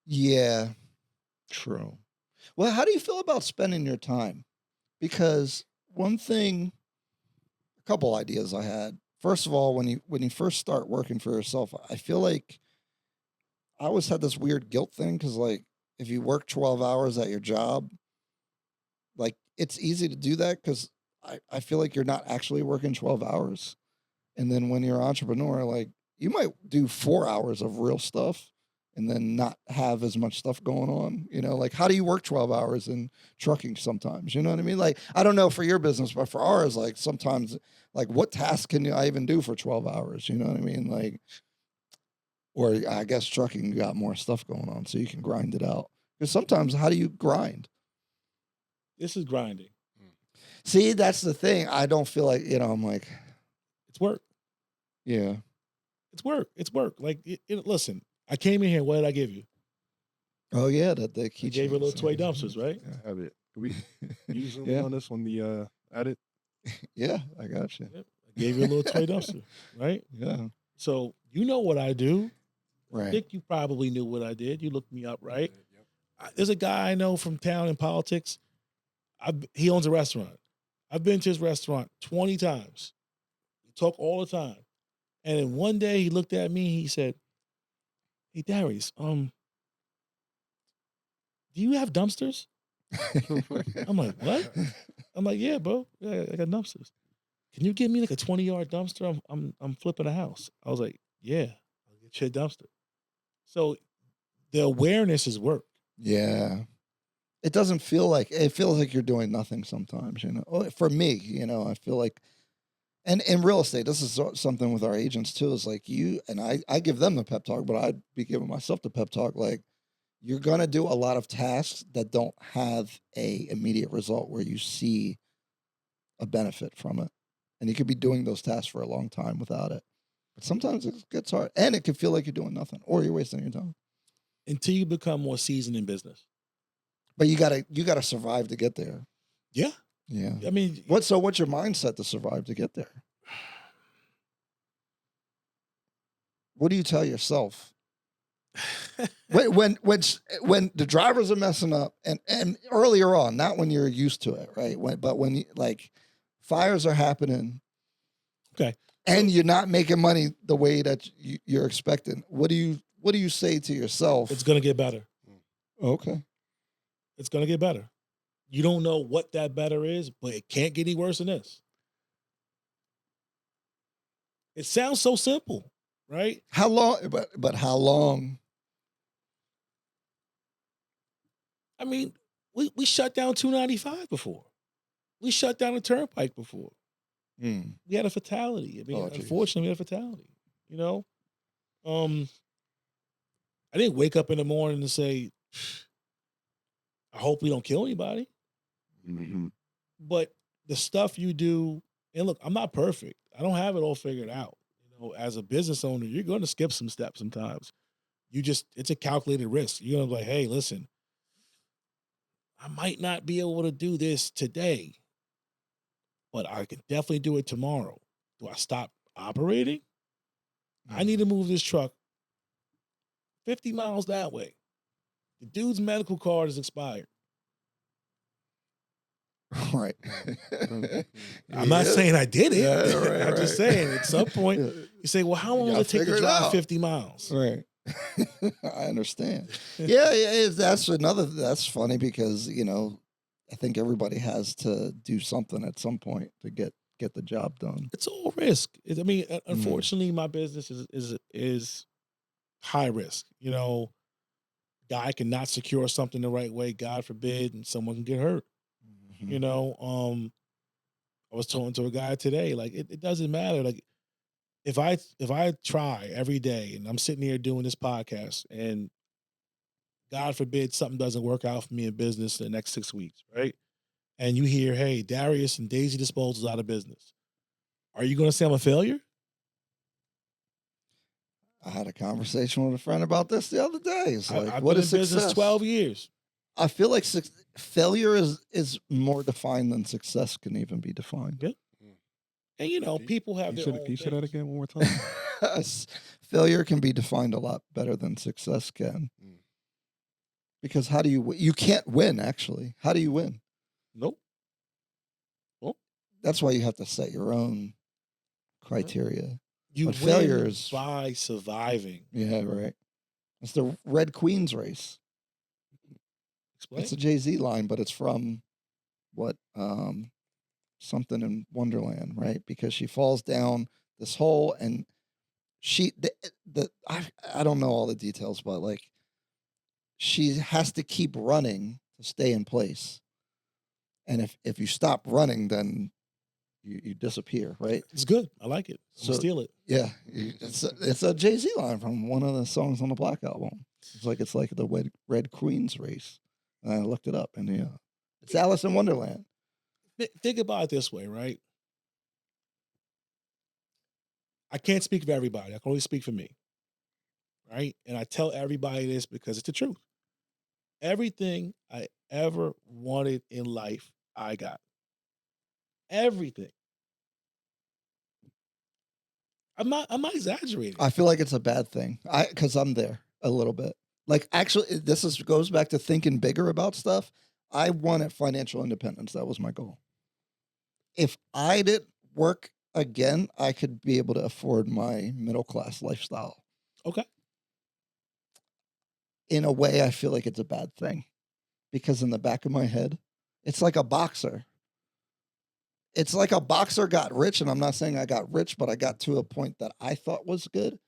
Yeah, true. Well, how do you feel about spending your time? Because one thing, a couple ideas I had. First of all, when you first start working for yourself, I feel like I always had this weird guilt thing, because like if you work 12 hours at your job, like it's easy to do that because I feel like you're not actually working 12 hours. And then when you're an entrepreneur, like you might do 4 hours of real stuff and then not have as much stuff going on. You know, like how do you work 12 hours in trucking sometimes? You know what I mean? Like, I don't know for your business, but for ours, like sometimes, like what task can I even do for 12 hours? You know what I mean? Like, or I guess trucking, you got more stuff going on, so you can grind it out. Because sometimes, how do you grind? This is grinding. See, that's the thing. I don't feel like, you know, I'm like, it's work. Yeah. It's work. It's work. Like, listen, I came in here. What did I give you? Oh, yeah. That they I gave you a little toy dumpsters, right? I have it. Can we use them Yeah. on this on the edit? Yeah, I got you. Yep. I gave you a little toy dumpster, right? Yeah. So you know what I do. I Right. think you probably knew what I did. You looked me up, right? There's a guy I know from town in politics. He owns a restaurant. I've been to his restaurant 20 times. We talk all the time. And then one day he looked at me, he said, hey, Darrius, do you have dumpsters? I'm like, what? I'm like, yeah, bro. Yeah, I got dumpsters. Can you give me like a 20-yard dumpster? I'm flipping a house. I was like, yeah, I'll get you a dumpster. So the awareness is work. Yeah. It doesn't feel like, it feels like you're doing nothing sometimes, you know. For me, you know, I feel like, and in real estate, this is something with our agents too, is like you, and I give them the pep talk, but I'd be giving myself the pep talk. Like, you're going to do a lot of tasks that don't have a immediate result where you see a benefit from it. And you could be doing those tasks for a long time without it. But sometimes it gets hard, and it can feel like you're doing nothing or you're wasting your time. Until you become more seasoned in business. But you gotta survive to get there. Yeah. Yeah. I mean, what's your mindset to survive to get there? What do you tell yourself? when the drivers are messing up, and earlier on, not when you're used to it, right? But when you, like, fires are happening, okay, and you're not making money the way that you're expecting. What do you say to yourself? It's gonna get better. Okay. It's gonna get better. You don't know what that better is, but it can't get any worse than this. It sounds so simple, right? How long? But how long? I mean, we shut down 295 before. We shut down a turnpike before. Mm. We had a fatality. I mean, Oh, geez. unfortunately, we had a fatality. You know, I didn't wake up in the morning and say, I hope we don't kill anybody. Mm-hmm. But the stuff you do, and look, I'm not perfect. I don't have it all figured out. You know, as a business owner, you're going to skip some steps sometimes. It's a calculated risk. You're going to be like, hey, listen, I might not be able to do this today, but I can definitely do it tomorrow. Do I stop operating? I need to move this truck 50 miles that way. The dude's medical card is expired. Right. I'm not saying I did it. Yeah, right, I'm just saying at some point you say, well, how long You will it gotta take to figure it drive out. 50 miles? Right. I understand. Yeah, that's funny because, you know, I think everybody has to do something at some point to get the job done. It's all risk. I mean, unfortunately, my business is high risk. You know, guy cannot secure something the right way, God forbid, and someone can get hurt. Mhm. You know, I was talking to a guy today, like it doesn't matter. Like if I try every day and I'm sitting here doing this podcast and God forbid something doesn't work out for me in business in the next 6 weeks, right? And you hear, hey, Darrius and Daisy Disposal is out of business. Are you going to say I'm a failure? I had a conversation with a friend about this the other day. It's like, I've what been is in business success? 12 years. I feel like failure is more defined than success can even be defined. Yeah. And you know, people have their own Can you say that things. again one more time? Failure can be defined a lot better than success can. Because how do you can't win, actually. How do you win? Nope. Well, That's why you have to set your own criteria. you But win failure is by surviving. Yeah, right. It's the Red Queen's race. Explain. It's a Jay-Z line, but it's from what something in Wonderland, right? Because she falls down this hole and I don't know all the details, but like she has to keep running to stay in place. And if you stop running, then you disappear, right? It's good. I like it. So steal it. Yeah, it's a Jay-Z line from one of the songs on the Black Album. It's like the Red Queen's race. And I looked it up, and yeah, it's Alice in Wonderland. Think about it this way, right? I can't speak for everybody. I can only speak for me, right? And I tell everybody this because it's the truth. Everything I ever wanted in life, I got. Everything. I'm not exaggerating. I feel like it's a bad thing. Because I'm there a little bit. Like actually, goes back to thinking bigger about stuff. I wanted financial independence. That was my goal. If I didn't work again, I could be able to afford my middle class lifestyle. Okay. In a way, I feel like it's a bad thing because in the back of my head, it's like a boxer. It's like a boxer got rich, and I'm not saying I got rich, but I got to a point that I thought was good.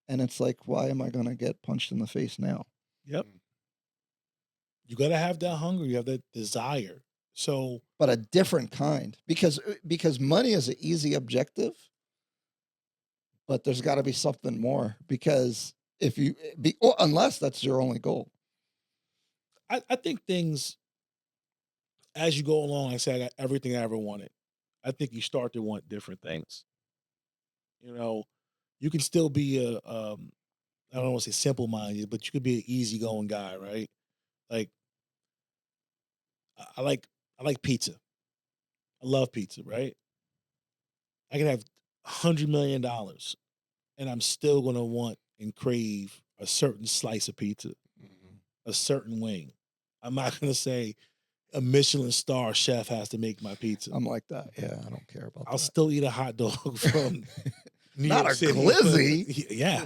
And it's like, why am I going to get punched in the face now? Yep. You got to have that hunger. You have that desire. So, but a different kind, because money is an easy objective, but there's got to be something more. Because unless that's your only goal, I think things as you go along. I say I got everything I ever wanted. I think you start to want different things. You know, you can still be I don't want to say simple minded, but you could be an easygoing guy, right? Like, I like pizza. I love pizza, right? I can have $100 million and I'm still going to want and crave a certain slice of pizza, a certain wing. I'm not going to say a Michelin star chef has to make my pizza. I'm like that. Yeah, I don't care about that. I'll still eat a hot dog from New Not York a City. glizzy. Yeah.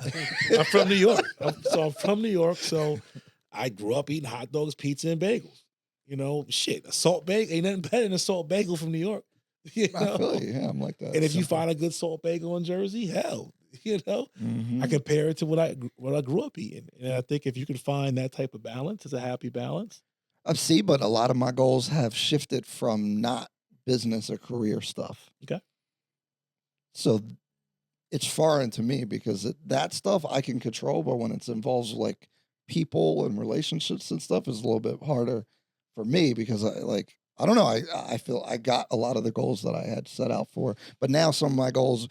I'm from New York. I'm from New York. So I grew up eating hot dogs, pizza, and bagels. You know, shit, a salt bagel ain't nothing better than a salt bagel from New York. You know? I feel you. Yeah, I'm like that. And if you find a good salt bagel in Jersey, hell, You know, Mhm. I compare it to what I grew up eating, and I think if you can find that type of balance, it's a happy balance. I see, but a lot of my goals have shifted from not business or career stuff. Okay. So it's foreign to me because that stuff I can control, but when it involves like people and relationships and stuff, is a little bit harder for me because I don't know. I feel I got a lot of the goals that I had set out for, but now some of my goals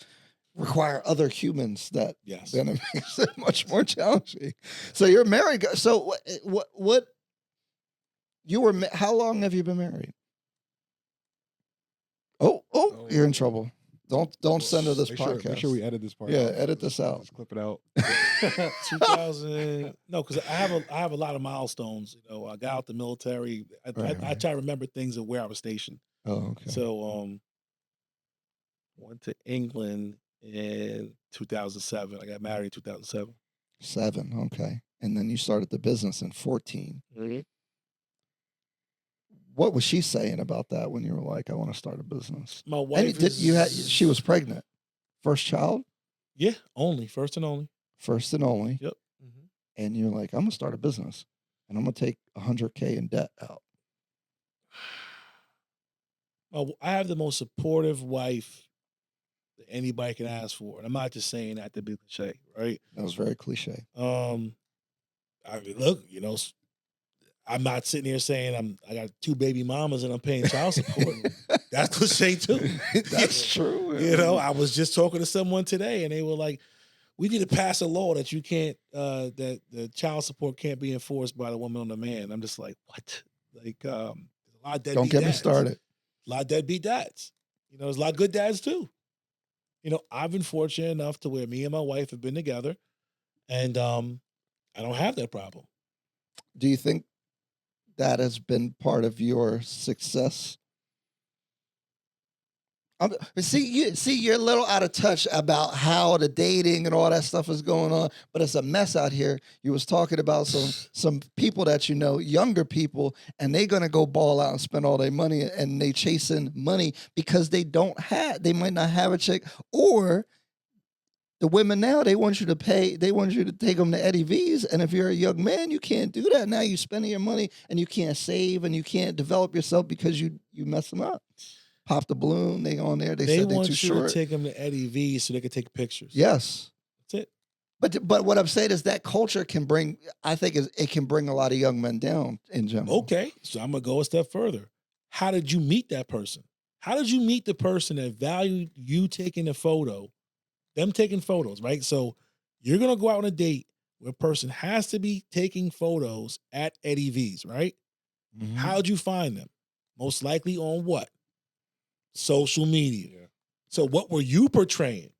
require other humans that Yes. then it makes it much more challenging. So you're married. So what you were? How long have you been married? Oh, you're in trouble. Don't send her this podcast. Make sure we edit this part. Yeah, out. edit this out. Just clip it out. 2000. No, because I have a lot of milestones. You know, I got out the military. I Right. try to remember things of where I was stationed. Oh, okay. So went to England in 2007. I got married in 2007. 7, okay. And then you started the business in 14. Mm-hmm. What was she saying about that when you were like, I want to start a business? My And wife she was pregnant. First child? Yeah, first and only. First and only. Yep. Mm-hmm. And you're like, I'm gonna start a business and I'm gonna take $100K in debt out. I have the most supportive wife that anybody can ask for, and I'm not just saying that to be cliche, right? That was very cliche. I mean, look, you know, I'm not sitting here saying I got 2 baby mamas and I'm paying child support. That's cliche too. That's true. You know, I was just talking to someone today, and they were like, "We need to pass a law that you can't, that the child support can't be enforced by the woman on the man." I'm just like, what? Like, a lot of deadbeat Don't get me dads. started. A lot of deadbeat dads. You know, there's a lot of good dads too. You know, I've been fortunate enough to where me and my wife have been together, and I don't have that problem. Do you think that has been part of your success? You're a little out of touch about how the dating and all that stuff is going on, but it's a mess out here. You was talking about some people that you know, younger people, and they're gonna go ball out and spend all their money, and they chasing money because they might not have a chick, or the women now, they want you to take them to Eddie V's, and if you're a young man, you can't do that. Now you're spending your money, and you can't save, and you can't develop yourself because you mess them up. Pop the balloon, they on there. They said they're want too you short. to take them to Eddie V so they can take pictures. Yes, That's it. but what I'm saying is that culture can bring. I think it can bring a lot of young men down in general. Okay, so I'm gonna go a step further. How did you meet that person? How did you meet the person that valued you taking a photo, them taking photos, right? So you're gonna go out on a date where a person has to be taking photos at Eddie V's, right? Mhm. How'd you find them? Most likely on what? Social media. Yeah. So what were you portraying?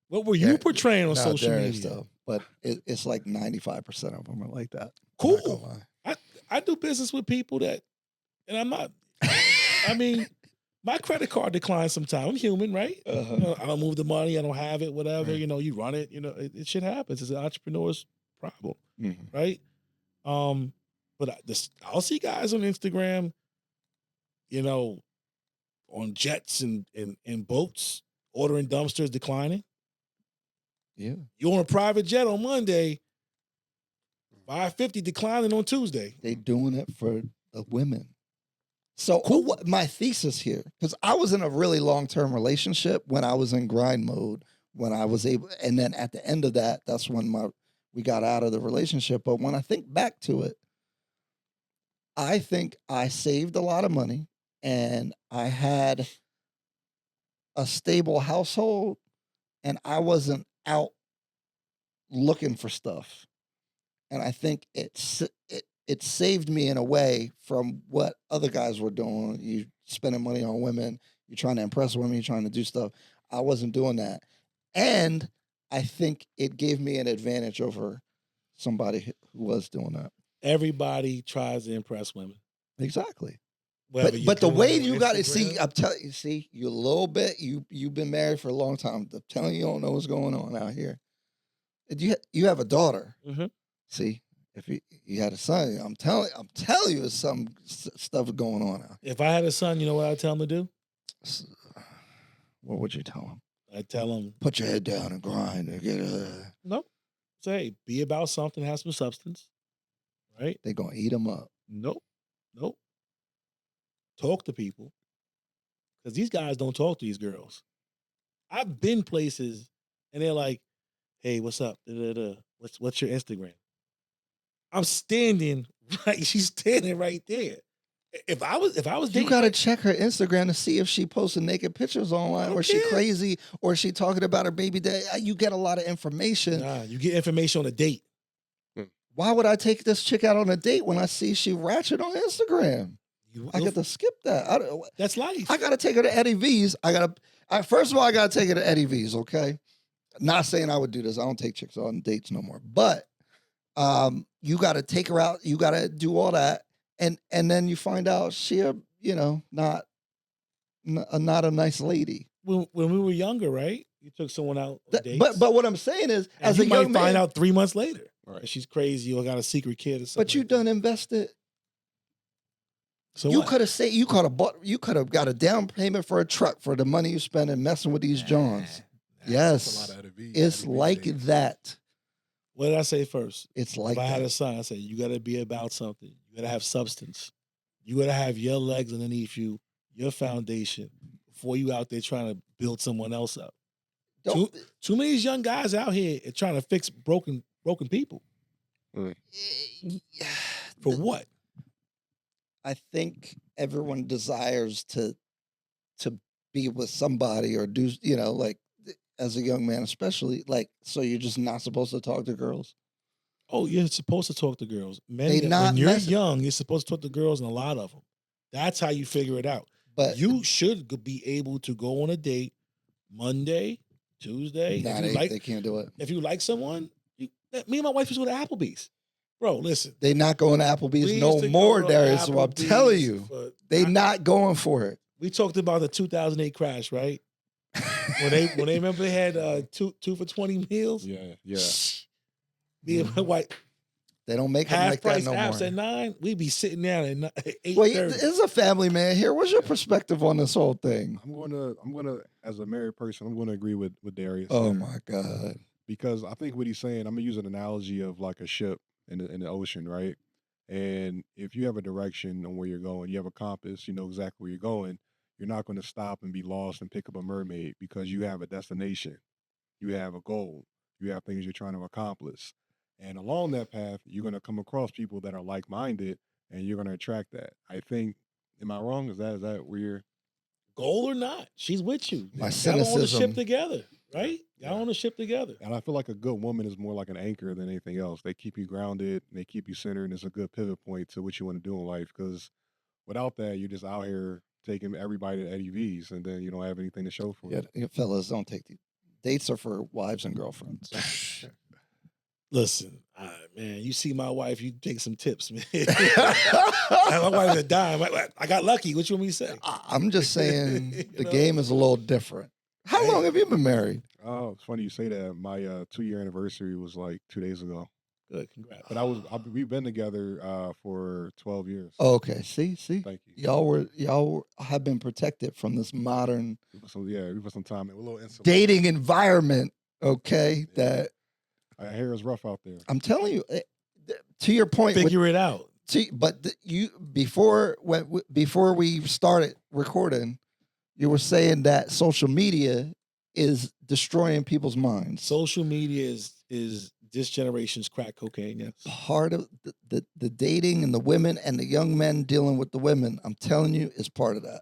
What were you portraying on social Darrius, media? though, but it's like 95% of them are like that. Cool. I'm not gonna lie. I do business with people that, and I'm not. I mean, my credit card declines sometimes. I'm human, right? Uh-huh. You know, I don't move the money. I don't have it. Whatever. Right. You know, you run it. You know, it shit happens. It's an entrepreneur's problem, Mhm. right? But I'll see guys on Instagram, you know, on jets and boats, ordering dumpsters, declining. Yeah. You on a private jet on Monday, $550 declining on Tuesday. They doing it for the women. So what my thesis here, because I was in a really long-term relationship when I was in grind mode, when I was able, and then at the end of that, that's when we got out of the relationship. But when I think back to it, I think I saved a lot of money and I had a stable household and I wasn't out looking for stuff. And I think it saved me in a way from what other guys were doing. You spending money on women, you're trying to impress women, you're trying to do stuff. I wasn't doing that. And I think it gave me an advantage over somebody who was doing that. Everybody tries to impress women. Exactly. Whether But the doing way it on you got to see, Instagram. I'm telling you, you a little bit, you've been married for a long time. I'm telling you, don't know what's going on out here. You have a daughter. Mhm. See, if you had a son, I'm telling you, there's some stuff going on out. If I had a son, you know what I'd tell him to do? What would you tell him? I tell them, Put your head down and grind. And get nope. Say, be about something, have some substance, right? They're going to eat them up. Nope. Talk to people. Because these guys don't talk to these girls. I've been places and they're like, hey, what's up? What's your Instagram? I'm standing right. She's standing right there. If I was You got to check her Instagram to see if she posting naked pictures online, or she crazy, or she talking about her baby dad. You get a lot of information. Nah, you get information on a date. Why would I take this chick out on a date when I see she ratchet on Instagram? I get to skip that. That's life. I got to take her to Eddie V's. First of all, I got to take her to Eddie V's, okay? Not saying I would do this. I don't take chicks on dates no more. But you got to take her out. You got to do all that. And then you find out she, not a nice lady. When we were younger, right? You took someone out on dates. But what I'm saying is, and as you a young might man, find out 3 months later. Right. She's crazy or got a secret kid or something. But you done invested. So you could have got a down payment for a truck for the money you spend in messing with these Johns. Yes, a lot of it's like that. What did I say first? It's like if I had that. a son, I said, you got to be about something. You got to have substance. You got to have your legs underneath you, your foundation, before you out there trying to build someone else up. Too many young guys out here are trying to fix broken people. For what? I think everyone desires to be with somebody or do, like as a young man, especially, like, so you're just not supposed to talk to girls. Oh, you're supposed to talk to girls. When you're young, you're supposed to talk to girls, and a lot of them. That's how you figure it out. But you should be able to go on a date Monday, Tuesday. Nah, they can't do it. If you like someone, me and my wife used to go to Applebee's. Bro, listen. They not going to Applebee's no more, Darrius. So I'm telling you, they not going for it. We talked about the 2008 crash, right? when they remember they had two for 20 meals. Yeah. Me and my wife. They don't make half them like price that no more. apps at 9. We be sitting down at 8:30. Well, this is a family man here. What's your perspective on this whole thing? I'm gonna, as a married person, I'm gonna agree with Darrius. Oh my God! Because I think what he's saying, I'm gonna use an analogy of like a ship in the ocean, right? And if you have a direction on where you're going, you have a compass, you know exactly where you're going. You're not going to stop and be lost and pick up a mermaid because you have a destination, you have a goal, you have things you're trying to accomplish. And along that path, you're going to come across people that are like-minded, and you're going to attract that. I think, am I wrong? Is that where you're... Goal or not, she's with you. My cynicism. Y'all on the ship together, right? Y'all on the ship together. And I feel like a good woman is more like an anchor than anything else. They keep you grounded, and they keep you centered, and it's a good pivot point to what you want to do in life. Because without that, you're just out here taking everybody to Eddie V's, and then you don't have anything to show for it. Yeah, fellas, don't take these. Dates are for wives and girlfriends. Listen, man, you see my wife, you take some tips, man. My wife's a dime. I got lucky. What you want me to say? I'm just saying the game is a little different. How long have you been married? Oh, it's funny you say that. My 2-year anniversary was like 2 days ago. Good, congrats. But we've been together for 12 years. Oh, okay, see. Thank you. Y'all have been protected from this modern We put some time in. We're a little insular. dating environment. Okay, that I hear it's rough out there. I'm telling you. To your point, figure it out. Before we started recording, you were saying that social media is destroying people's minds. Social media is this generation's crack cocaine. Yes, part of the dating and the women and the young men dealing with the women. I'm telling you, is part of that.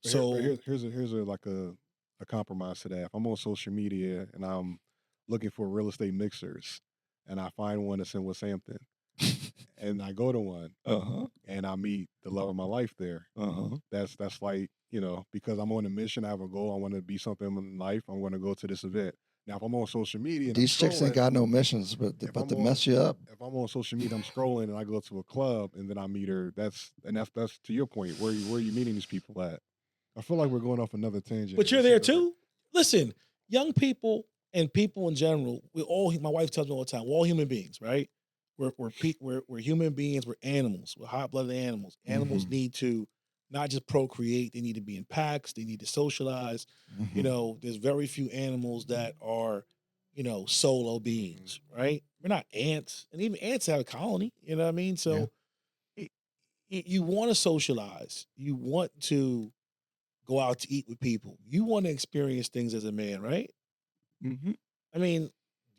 So here's a compromise to that. If I'm on social media and I'm looking for real estate mixers, and I find one that's in Westhampton, and I go to one, and I meet the love of my life there. That's like, because I'm on a mission, I have a goal, I want to be something in life, I'm going to go to this event. Now, if I'm on social media, and these chicks ain't got no missions, but to mess you up. If I'm on social media, I'm scrolling, and I go to a club, and then I meet her. That's to your point. Where are you meeting these people at? I feel like we're going off another tangent. But you're there too. Listen, young people and people in general, my wife tells me all the time, we're all human beings, right? We're human beings, we're animals, we're hot-blooded animals. Animals need to not just procreate. They need to be in packs. They need to socialize. You know, there's very few animals that are, you know, solo beings, right? We're not ants, and even ants have a colony. You know what I mean? So you want to socialize. You want to go out to eat with people. You want to experience things as a man, right? I mean,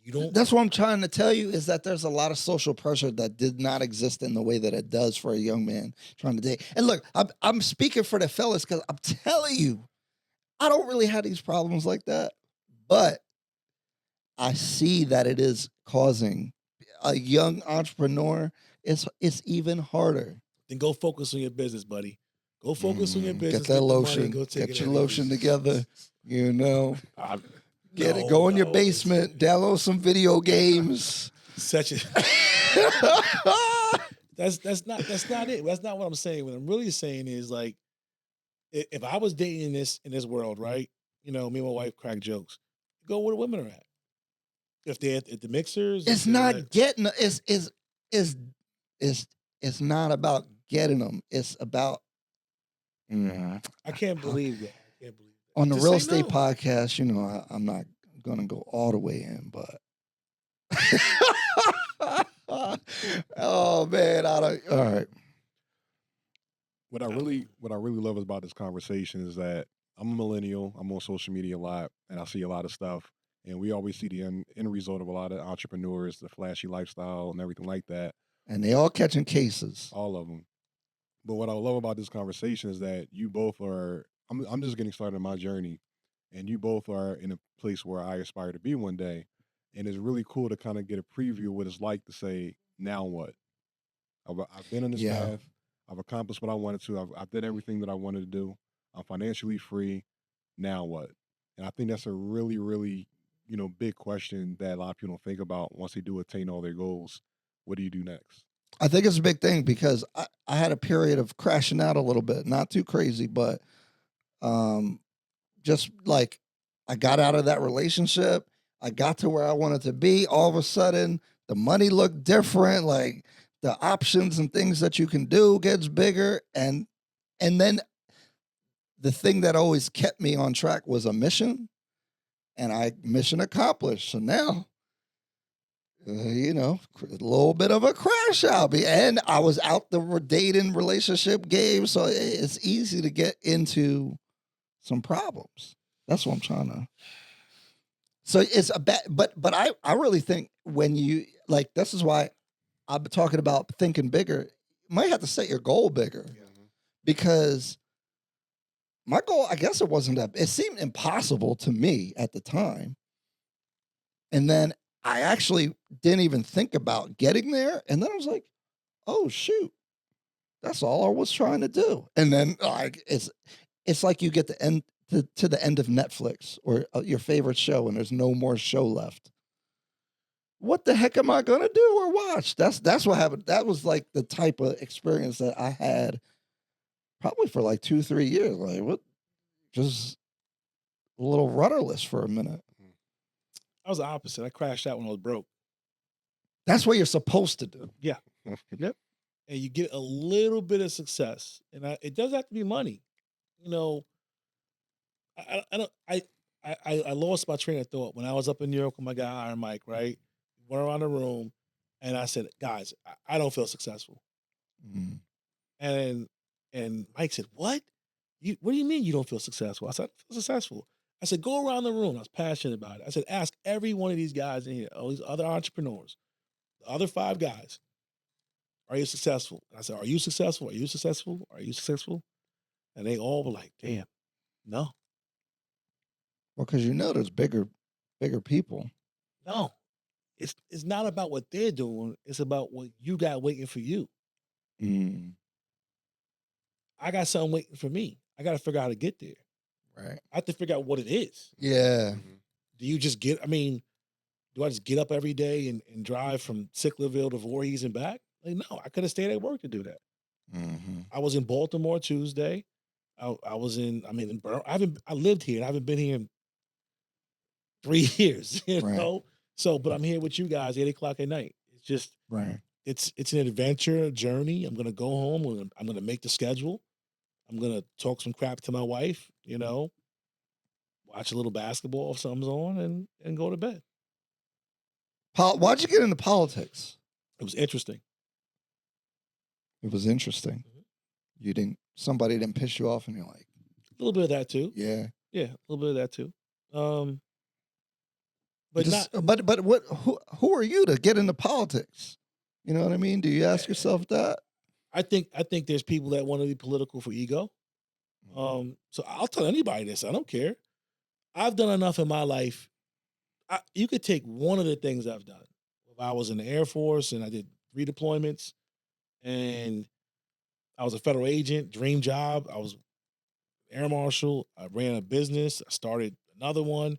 you don't. That's what I'm trying to tell you is that there's a lot of social pressure that did not exist in the way that it does for a young man trying to date. And look, I'm speaking for the fellas because I'm telling you, I don't really have these problems like that, but I see that it is causing a young entrepreneur. It's even harder. Then go focus on your business, buddy. Go focus on your business. Get that the money, lotion. go take Get it your out. lotion together. You know, get it. No, Go in your no, basement. Download some video games. Such a that's not it. That's not what I'm saying. What I'm really saying is like, if I was dating in this world, right? You know, me and my wife crack jokes. Go where the women are at. If they're at the mixers, It's not getting. It's not about getting them. It's about. I can't believe that. I can't believe that. On the Just real say estate no. podcast, you know, I'm not gonna go all the way in, but. Oh man, all right. What I really love about this conversation is that I'm a millennial. I'm on social media a lot, and I see a lot of stuff. And we always see the end result of a lot of entrepreneurs, the flashy lifestyle, and everything like that. And they all catching cases. All of them. But what I love about this conversation is that you both are. I'm just getting started on my journey, and you both are in a place where I aspire to be one day. And it's really cool to kind of get a preview of what it's like to say, now what? I've been on this path. I've accomplished what I wanted to. I've done everything that I wanted to do. I'm financially free. Now what? And I think that's a really, really, big question that a lot of people don't think about once they do attain all their goals. What do you do next? I think it's a big thing because I had a period of crashing out a little bit, not too crazy, but just like I got out of that relationship. I got to where I wanted to be. All of a sudden, the money looked different. Like the options and things that you can do gets bigger. And then the thing that always kept me on track was a mission. And mission accomplished. So now, a little bit of a crash out. And I was out the dating relationship game. So it's easy to get into some problems. That's what I'm trying to. So it's a bad, but I really think when you like, this is why I'm talking about thinking bigger. You might have to set your goal bigger because my goal, I guess it wasn't that, it seemed impossible to me at the time. And then I actually didn't even think about getting there. And then I was like, oh shoot, that's all I was trying to do. And then like, it's like you get the end to the end of Netflix or your favorite show and there's no more show left. What the heck am I going to do or watch? That's what happened. That was like the type of experience that I had probably for like 2-3 years. Like what? Just a little rudderless for a minute. I was the opposite. I crashed out when I was broke. That's what you're supposed to do. Yeah. Yep. And you get a little bit of success, and it doesn't have to be money. I lost my train of thought when I was up in New York with my guy Iron Mike. Right, we went around the room, and I said, "Guys, I don't feel successful." And Mike said, "What? What do you mean you don't feel successful?" I said, "I feel successful." I said, "Go around the room." I was passionate about it. I said, "Ask every one of these guys in here, all these other entrepreneurs, the other 5 guys, are you successful?" And I said, "Are you successful? Are you successful? Are you successful?" And they all were like, "Damn, no." Well, because there's bigger people. No, it's not about what they're doing. It's about what you got waiting for you. I got something waiting for me. I got to figure out how to get there. Right. I have to figure out what it is. Yeah. Do you just do I just get up every day and drive from Sicklerville to Voorhees and back? Like, no, I could have stayed at work to do that. I was in Baltimore Tuesday. I lived here and I haven't been here in 3 years, know? So, but I'm here with you guys 8:00 at night. It's just, right. It's an adventure, a journey. I'm going to go home. I'm going to make the schedule. I'm gonna talk some crap to my wife, watch a little basketball if something's on, and go to bed. Why'd you get into politics? It was interesting. It was interesting. Somebody didn't piss you off, and you're like, a little bit of that too. Yeah, a little bit of that too. But who are you to get into politics? You know what I mean? Do you ask yourself that? I think there's people that want to be political for ego. So I'll tell anybody this. I don't care. I've done enough in my life. You could take one of the things I've done. If I was in the Air Force and I did redeployments, and I was a federal agent, dream job. I was air marshal. I ran a business. I started another one.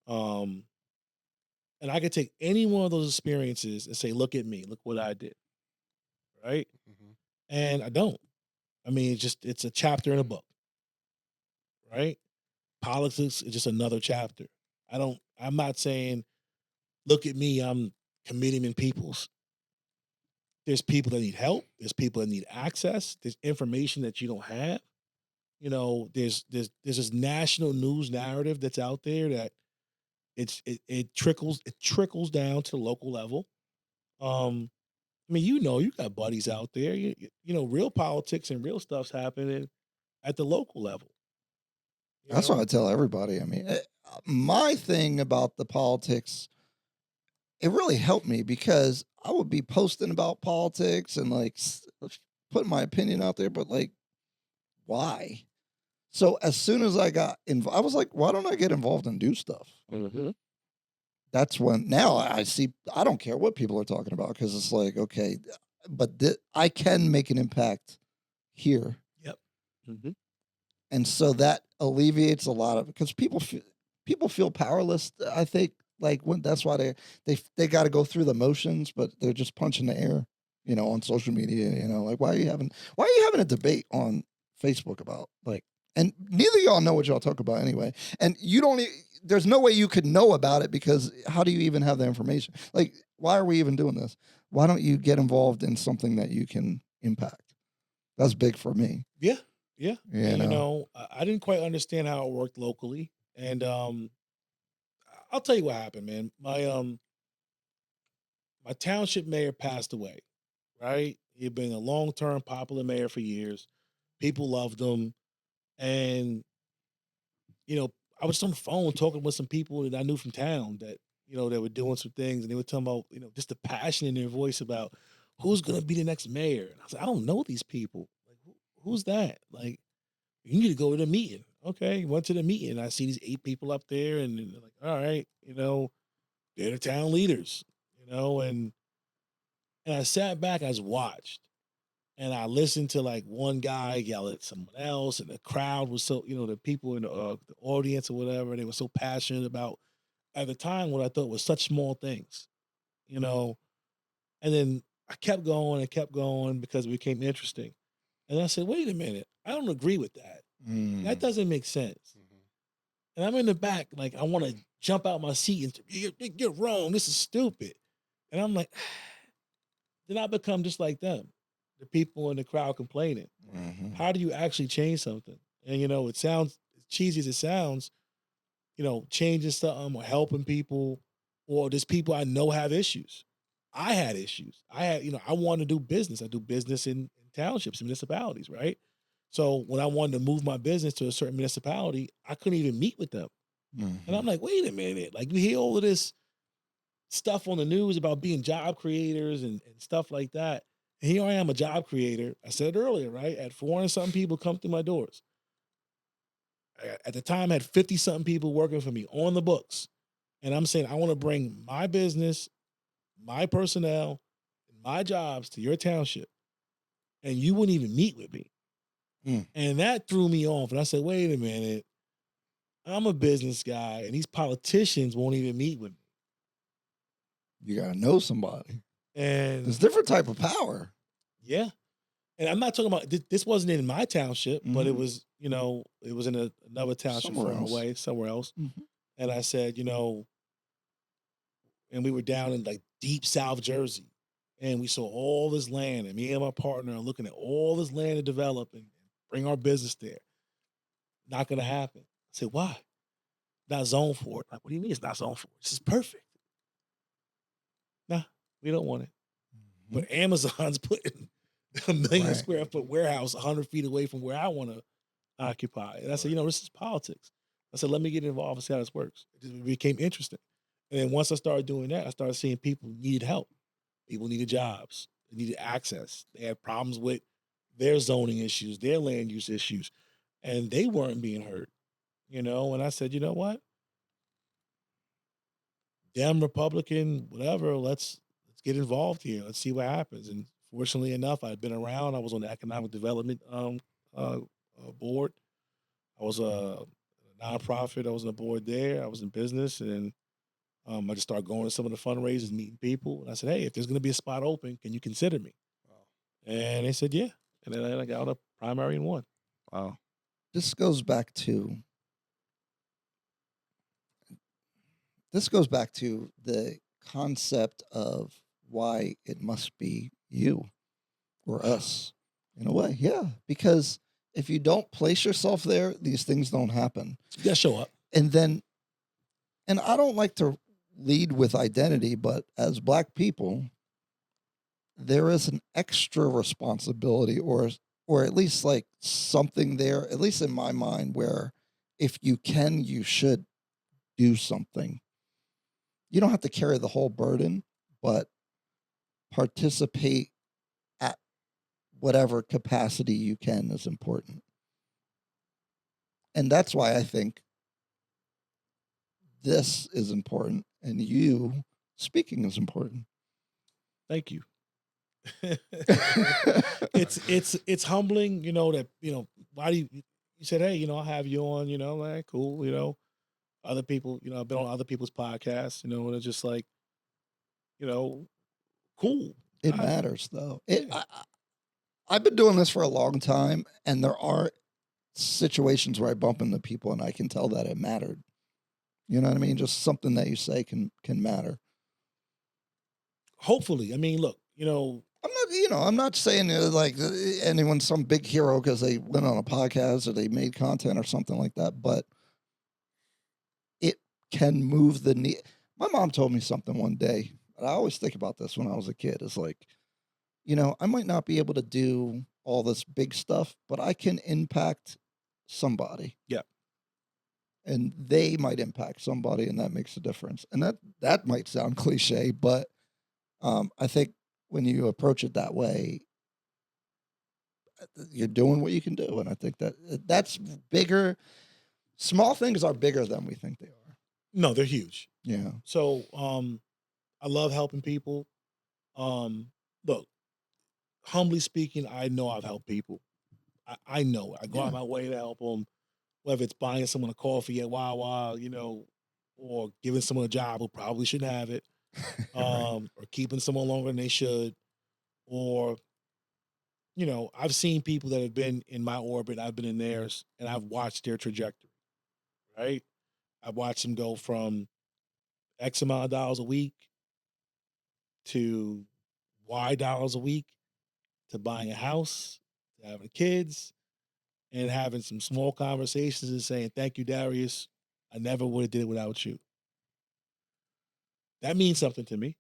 And I could take any one of those experiences and say, look at me, look what I did. Right? And I don't. I mean, it's a chapter in a book. Right? Politics is just another chapter. I'm not saying, look at me, I'm Committeeman Peeples. There's people that need help. There's people that need access. There's information that you don't have. There's this national news narrative that's out there that it trickles down to the local level. I mean, you got buddies out there. Real politics and real stuff's happening at the local level. That's what I tell everybody. I mean, my thing about the politics, it really helped me because I would be posting about politics and like putting my opinion out there, but like, why? So as soon as I got involved, I was like, why don't I get involved and do stuff? That's when now I see, I don't care what people are talking about because it's like, okay, but I can make an impact here. Yep. And so that alleviates a lot of, because people feel powerless. I think like that's why they got to go through the motions, but they're just punching the air, on social media. Like why are you having a debate on Facebook about like, and neither of y'all know what y'all talk about anyway, and there's no way you could know about it because how do you even have the information? Like, why are we even doing this? Why don't you get involved in something that you can impact? That's big for me. Yeah. I didn't quite understand how it worked locally, and I'll tell you what happened, man. My township mayor passed away. Right, he'd been a long-term popular mayor for years. People loved him, and I was on the phone talking with some people that I knew from town that they were doing some things, and they were talking about just the passion in their voice about who's gonna be the next mayor. And I was like, I don't know these people. Like, who's that? Like, you need to go to the meeting. Okay, went to the meeting. I see these 8 people up there, and they're like, all right, they're the town leaders, and I sat back, I just watched, and I listened to like one guy yell at someone else, and the crowd was so, the people in the audience or whatever, they were so passionate about, at the time, what I thought was such small things, and then I kept going because it became interesting. And I said, wait a minute, I don't agree with that. That doesn't make sense. And I'm in the back, like, I want to jump out my seat and you're wrong. This is stupid. And I'm like, then I become just like them, the people in the crowd complaining. How do you actually change something? And, it sounds as cheesy as it sounds, changing something or helping people, or there's people I know have issues. I had issues. I wanted to do business. I do business in townships and municipalities, right? So when I wanted to move my business to a certain municipality, I couldn't even meet with them. And I'm like, wait a minute. Like, you hear all of this stuff on the news about being job creators and stuff like that. And here I am, a job creator. I said it earlier, right? At 400-something people come through my doors. At the time, I had 50-something people working for me on the books. And I'm saying, I want to bring my business, my personnel, and my jobs to your township. And you wouldn't even meet with me. And that threw me off. And I said, wait a minute. I'm a business guy, and these politicians won't even meet with me. You got to know somebody. And there's different type of power. Yeah. And I'm not talking about, this wasn't in my township, but it was, it was in another township far away, somewhere else. And I said, and we were down in like deep South Jersey, and we saw all this land, and me and my partner are looking at all this land to develop and bring our business there. Not going to happen. I said, why? Not zoned for it. Like, what do you mean it's not zoned for it? This is perfect. Nah, we don't want it. Mhm. But Amazon's putting a million Right. square foot warehouse 100 feet away from where I want to occupy. And I said, this is politics. I said, let me get involved and see how this works. It became interesting. And then once I started doing that, I started seeing people needed help. People needed jobs. They needed access. They had problems with their zoning issues, their land use issues, and they weren't being heard. And I said, you know what? Dem, Republican, whatever, let's get involved here. Let's see what happens. And fortunately enough, I'd been around. I was on the economic development board. I was a nonprofit. I was on the board there. I was in business, and I just started going to some of the fundraisers, meeting people. And I said, hey, if there's going to be a spot open, can you consider me? Wow. And they said, yeah. And then I got on a primary and won. Wow. This goes back to the concept of why it must be you or us in a way. Yeah, because if you don't place yourself there, these things don't happen. You got to show up. And I don't like to lead with identity, but as Black people, there is an extra responsibility or at least like something there, at least in my mind, where if you can, you should do something. You don't have to carry the whole burden, but participate at whatever capacity you can is important. And that's why I think this is important and you speaking is important. Thank you. It's humbling, that, why do you said, hey, I'll have you on, like, cool, other people, I've been on other people's podcasts, and it's just like, cool. It matters though. I've been doing this for a long time, and there are situations where I bump into people and I can tell that it mattered. You know what I mean? Just something that you say can matter. Hopefully. I mean, look, I'm not saying like anyone's some big hero because they went on a podcast or they made content or something like that, but it can move the needle. My mom told me something one day, and I always think about this when I was a kid. It's like, I might not be able to do all this big stuff, but I can impact somebody. Yeah. And they might impact somebody, and that makes a difference. And that might sound cliche, but I think when you approach it that way, you're doing what you can do. And I think that's bigger. Small things are bigger than we think they are. No, they're huge. Yeah. So I love helping people. Look, humbly speaking, I know I've helped people. I know. I go out of my way to help them, whether it's buying someone a coffee at Wawa, or giving someone a job who probably shouldn't have it, Right. or keeping someone longer than they should, or, I've seen people that have been in my orbit, I've been in theirs, and I've watched their trajectory, right? I've watched them go from X amount of dollars a week to Y dollars a week to buying a house, to having kids, and having some small conversations and saying, thank you, Darrius. I never would have did it without you. That means something to me.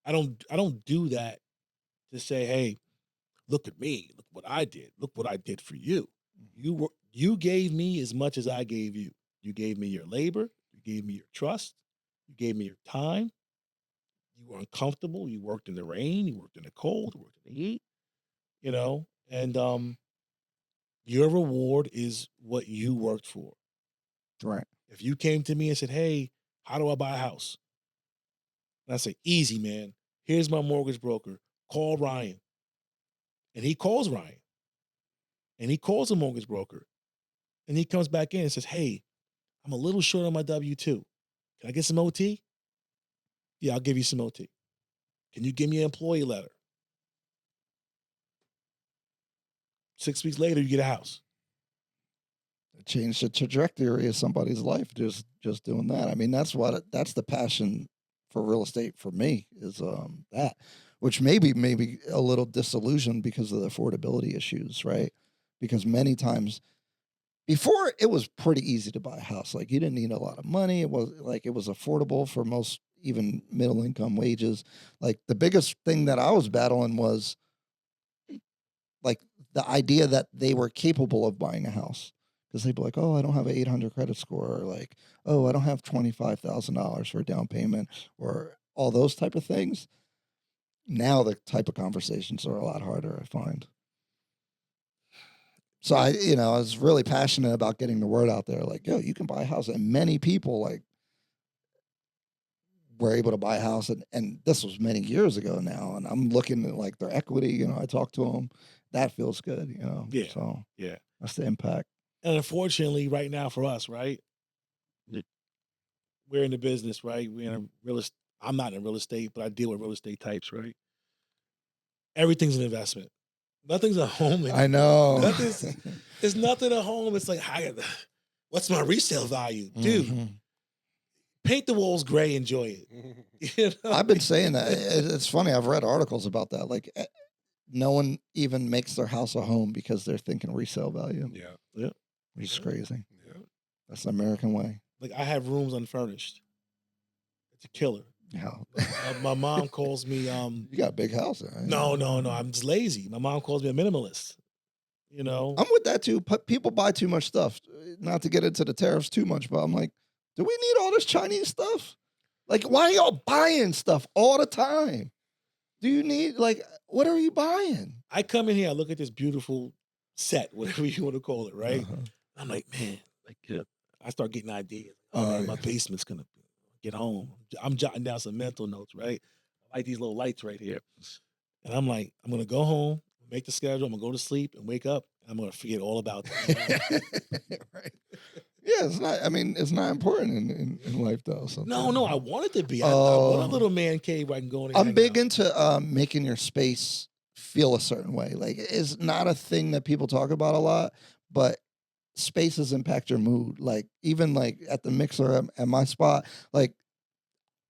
I don't do that to say, hey, look at me. Look what I did. Look what I did for you. You gave me as much as I gave you. You gave me your labor. You gave me your trust. You gave me your time. You were uncomfortable. You worked in the rain. You worked in the cold. You worked in the heat. And your reward is what you worked for. Right. If you came to me and said, hey, how do I buy a house? And I say, easy, man. Here's my mortgage broker. Call Ryan. And he calls Ryan. And he calls a mortgage broker. And he comes back in and says, hey, I'm a little short on my W-2. Can I get some OT? Yeah, I'll give you some OT. Can you give me an employee letter? 6 weeks later, you get a house. Change the trajectory of somebody's life just doing that. I mean, that's the passion for real estate for me is that, which maybe a little disillusioned because of the affordability issues, right? because many times before it was pretty easy to buy a house. Like you didn't need a lot of money. It was affordable for most, even middle income wages. Like the biggest thing that I was battling was like the idea that they were capable of buying a house, because they'd be like, oh, I don't have an 800 credit score, or like, oh, I don't have $25,000 for a down payment, or all those type of things. Now the type of conversations are a lot harder, I find. So I was really passionate about getting the word out there. Like, yo, you can buy a house, and many people like were able to buy a house, and this was many years ago now. And I'm looking at like their equity. I talk to them. That feels good. Yeah. So Yeah. that's the impact. And unfortunately, right now for us, right, we're in the business, right? We're in real estate. I'm not in real estate, but I deal with real estate types, right? Everything's an investment. Nothing's a home anymore. I know. It's nothing a home. It's like, what's my resale value? Dude, paint the walls gray, enjoy it. I've been saying that. It's funny. I've read articles about that. Like, no one even makes their house a home because they're thinking resale value. Yeah. Which is crazy. Yeah. That's the American way. Like, I have rooms unfurnished. It's a killer. Yeah. My mom calls me. You got a big house. Right? No. I'm just lazy. My mom calls me a minimalist. I'm with that too. People buy too much stuff. Not to get into the tariffs too much, but I'm like, do we need all this Chinese stuff? Like, why are y'all buying stuff all the time? Do you need, like, what are you buying? I come in here, I look at this beautiful set, whatever you want to call it, right? I'm like, man, I start getting ideas. Oh, man, my basement's going to get home. I'm jotting down some mental notes, right? I like these little lights right here. And I'm like, I'm going to go home, make the schedule, I'm going to go to sleep and wake up, and I'm going to forget all about that. Right. Yeah, it's not important in life though. No, I want it to be. I want a little man cave where I can go in and I'm big into making your space feel a certain way. Like, it's not a thing that people talk about a lot, but spaces impact your mood. Like, even like at the mixer at my spot, like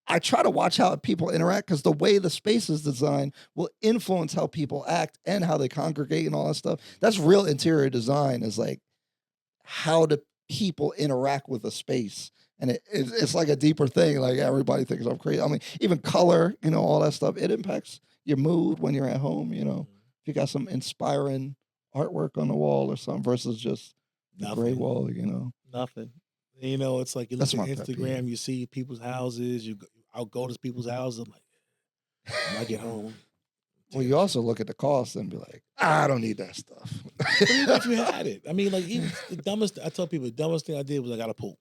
I try to watch how people interact, because the way the space is designed will influence how people act and how they congregate and all that stuff. That's real interior design, is like how do people interact with a space. And it's like a deeper thing. Like, everybody thinks I'm crazy. I mean, even color, all that stuff, it impacts your mood when you're at home. If you got some inspiring artwork on the wall or something versus just the gray wall, Nothing. It's like you look at Instagram, you see people's houses, I'll go to people's houses, I'm like, when I get home. Well, you also look at the cost and be like, I don't need that stuff. Even if you had it. I mean, like, even I tell people, the dumbest thing I did was I got a pool.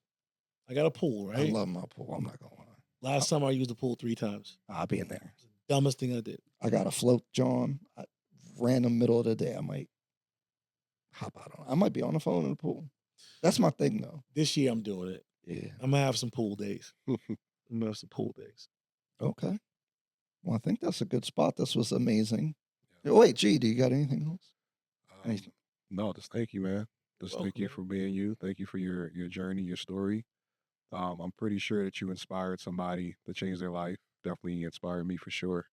Right? I love my pool. I'm not going to lie. Last summer I used the pool 3 times. I'll be in there. Dumbest thing I did. I got a float, John. Random middle of the day, I might hop out on. I might be on the phone in the pool. That's my thing, though. This year I'm doing it. Yeah. I'm going to have some pool days. Okay. Well, I think that's a good spot. This was amazing. Yeah. Wait, G, do you got anything else? No, just thank you, man. Just thank you for being you. Thank you for your journey, your story. I'm pretty sure that you inspired somebody to change their life. Definitely inspired me for sure.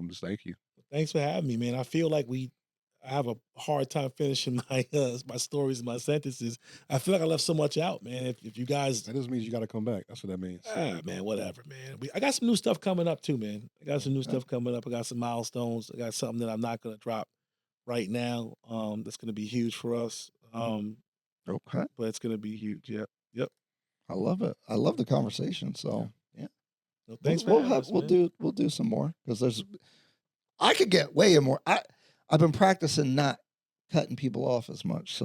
Just thank you. Thanks for having me, man. I feel like I have a hard time finishing my stories and my sentences. I feel like I left so much out, man. If you guys, that just means you got to come back. That's what that means. Man, whatever, man. I got some new stuff coming up too, man. I got some new stuff coming up. I got some milestones. I got something that I'm not going to drop right now. That's going to be huge for us. Okay, but it's going to be huge. Yep. I love it. I love the conversation. So yeah. So thanks we'll for having us, we'll do some more, because I could get way more. I've been practicing not cutting people off as much,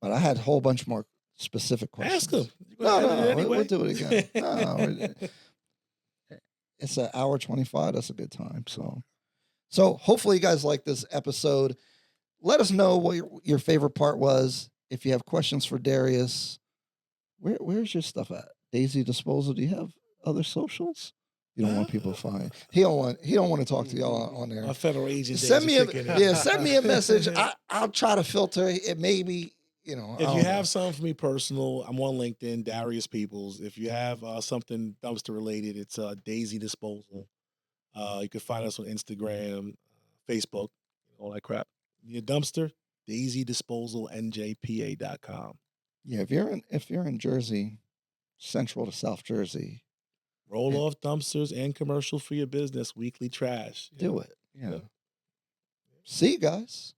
but I had a whole bunch more specific questions. Ask them. No, we'll do it again. No, it's an hour 25. That's a good time. So hopefully you guys like this episode. Let us know what your favorite part was. If you have questions for Darrius, where's your stuff at? Daisy Disposal. Do you have other socials? You don't want people to find. He don't want to talk to y'all on there. My federal agent. Send me a message. I'll try to filter it. Maybe if you have something for me personal, I'm on LinkedIn, Darius Peeples. If you have something dumpster related, it's Daisy Disposal. You can find us on Instagram, Facebook, all that crap. You need a dumpster? daisydisposalnjpa.com. Yeah, if you're in Jersey, Central to South Jersey, Roll off dumpsters and commercial for your business, weekly trash. do it. Yeah. Yep. See you guys.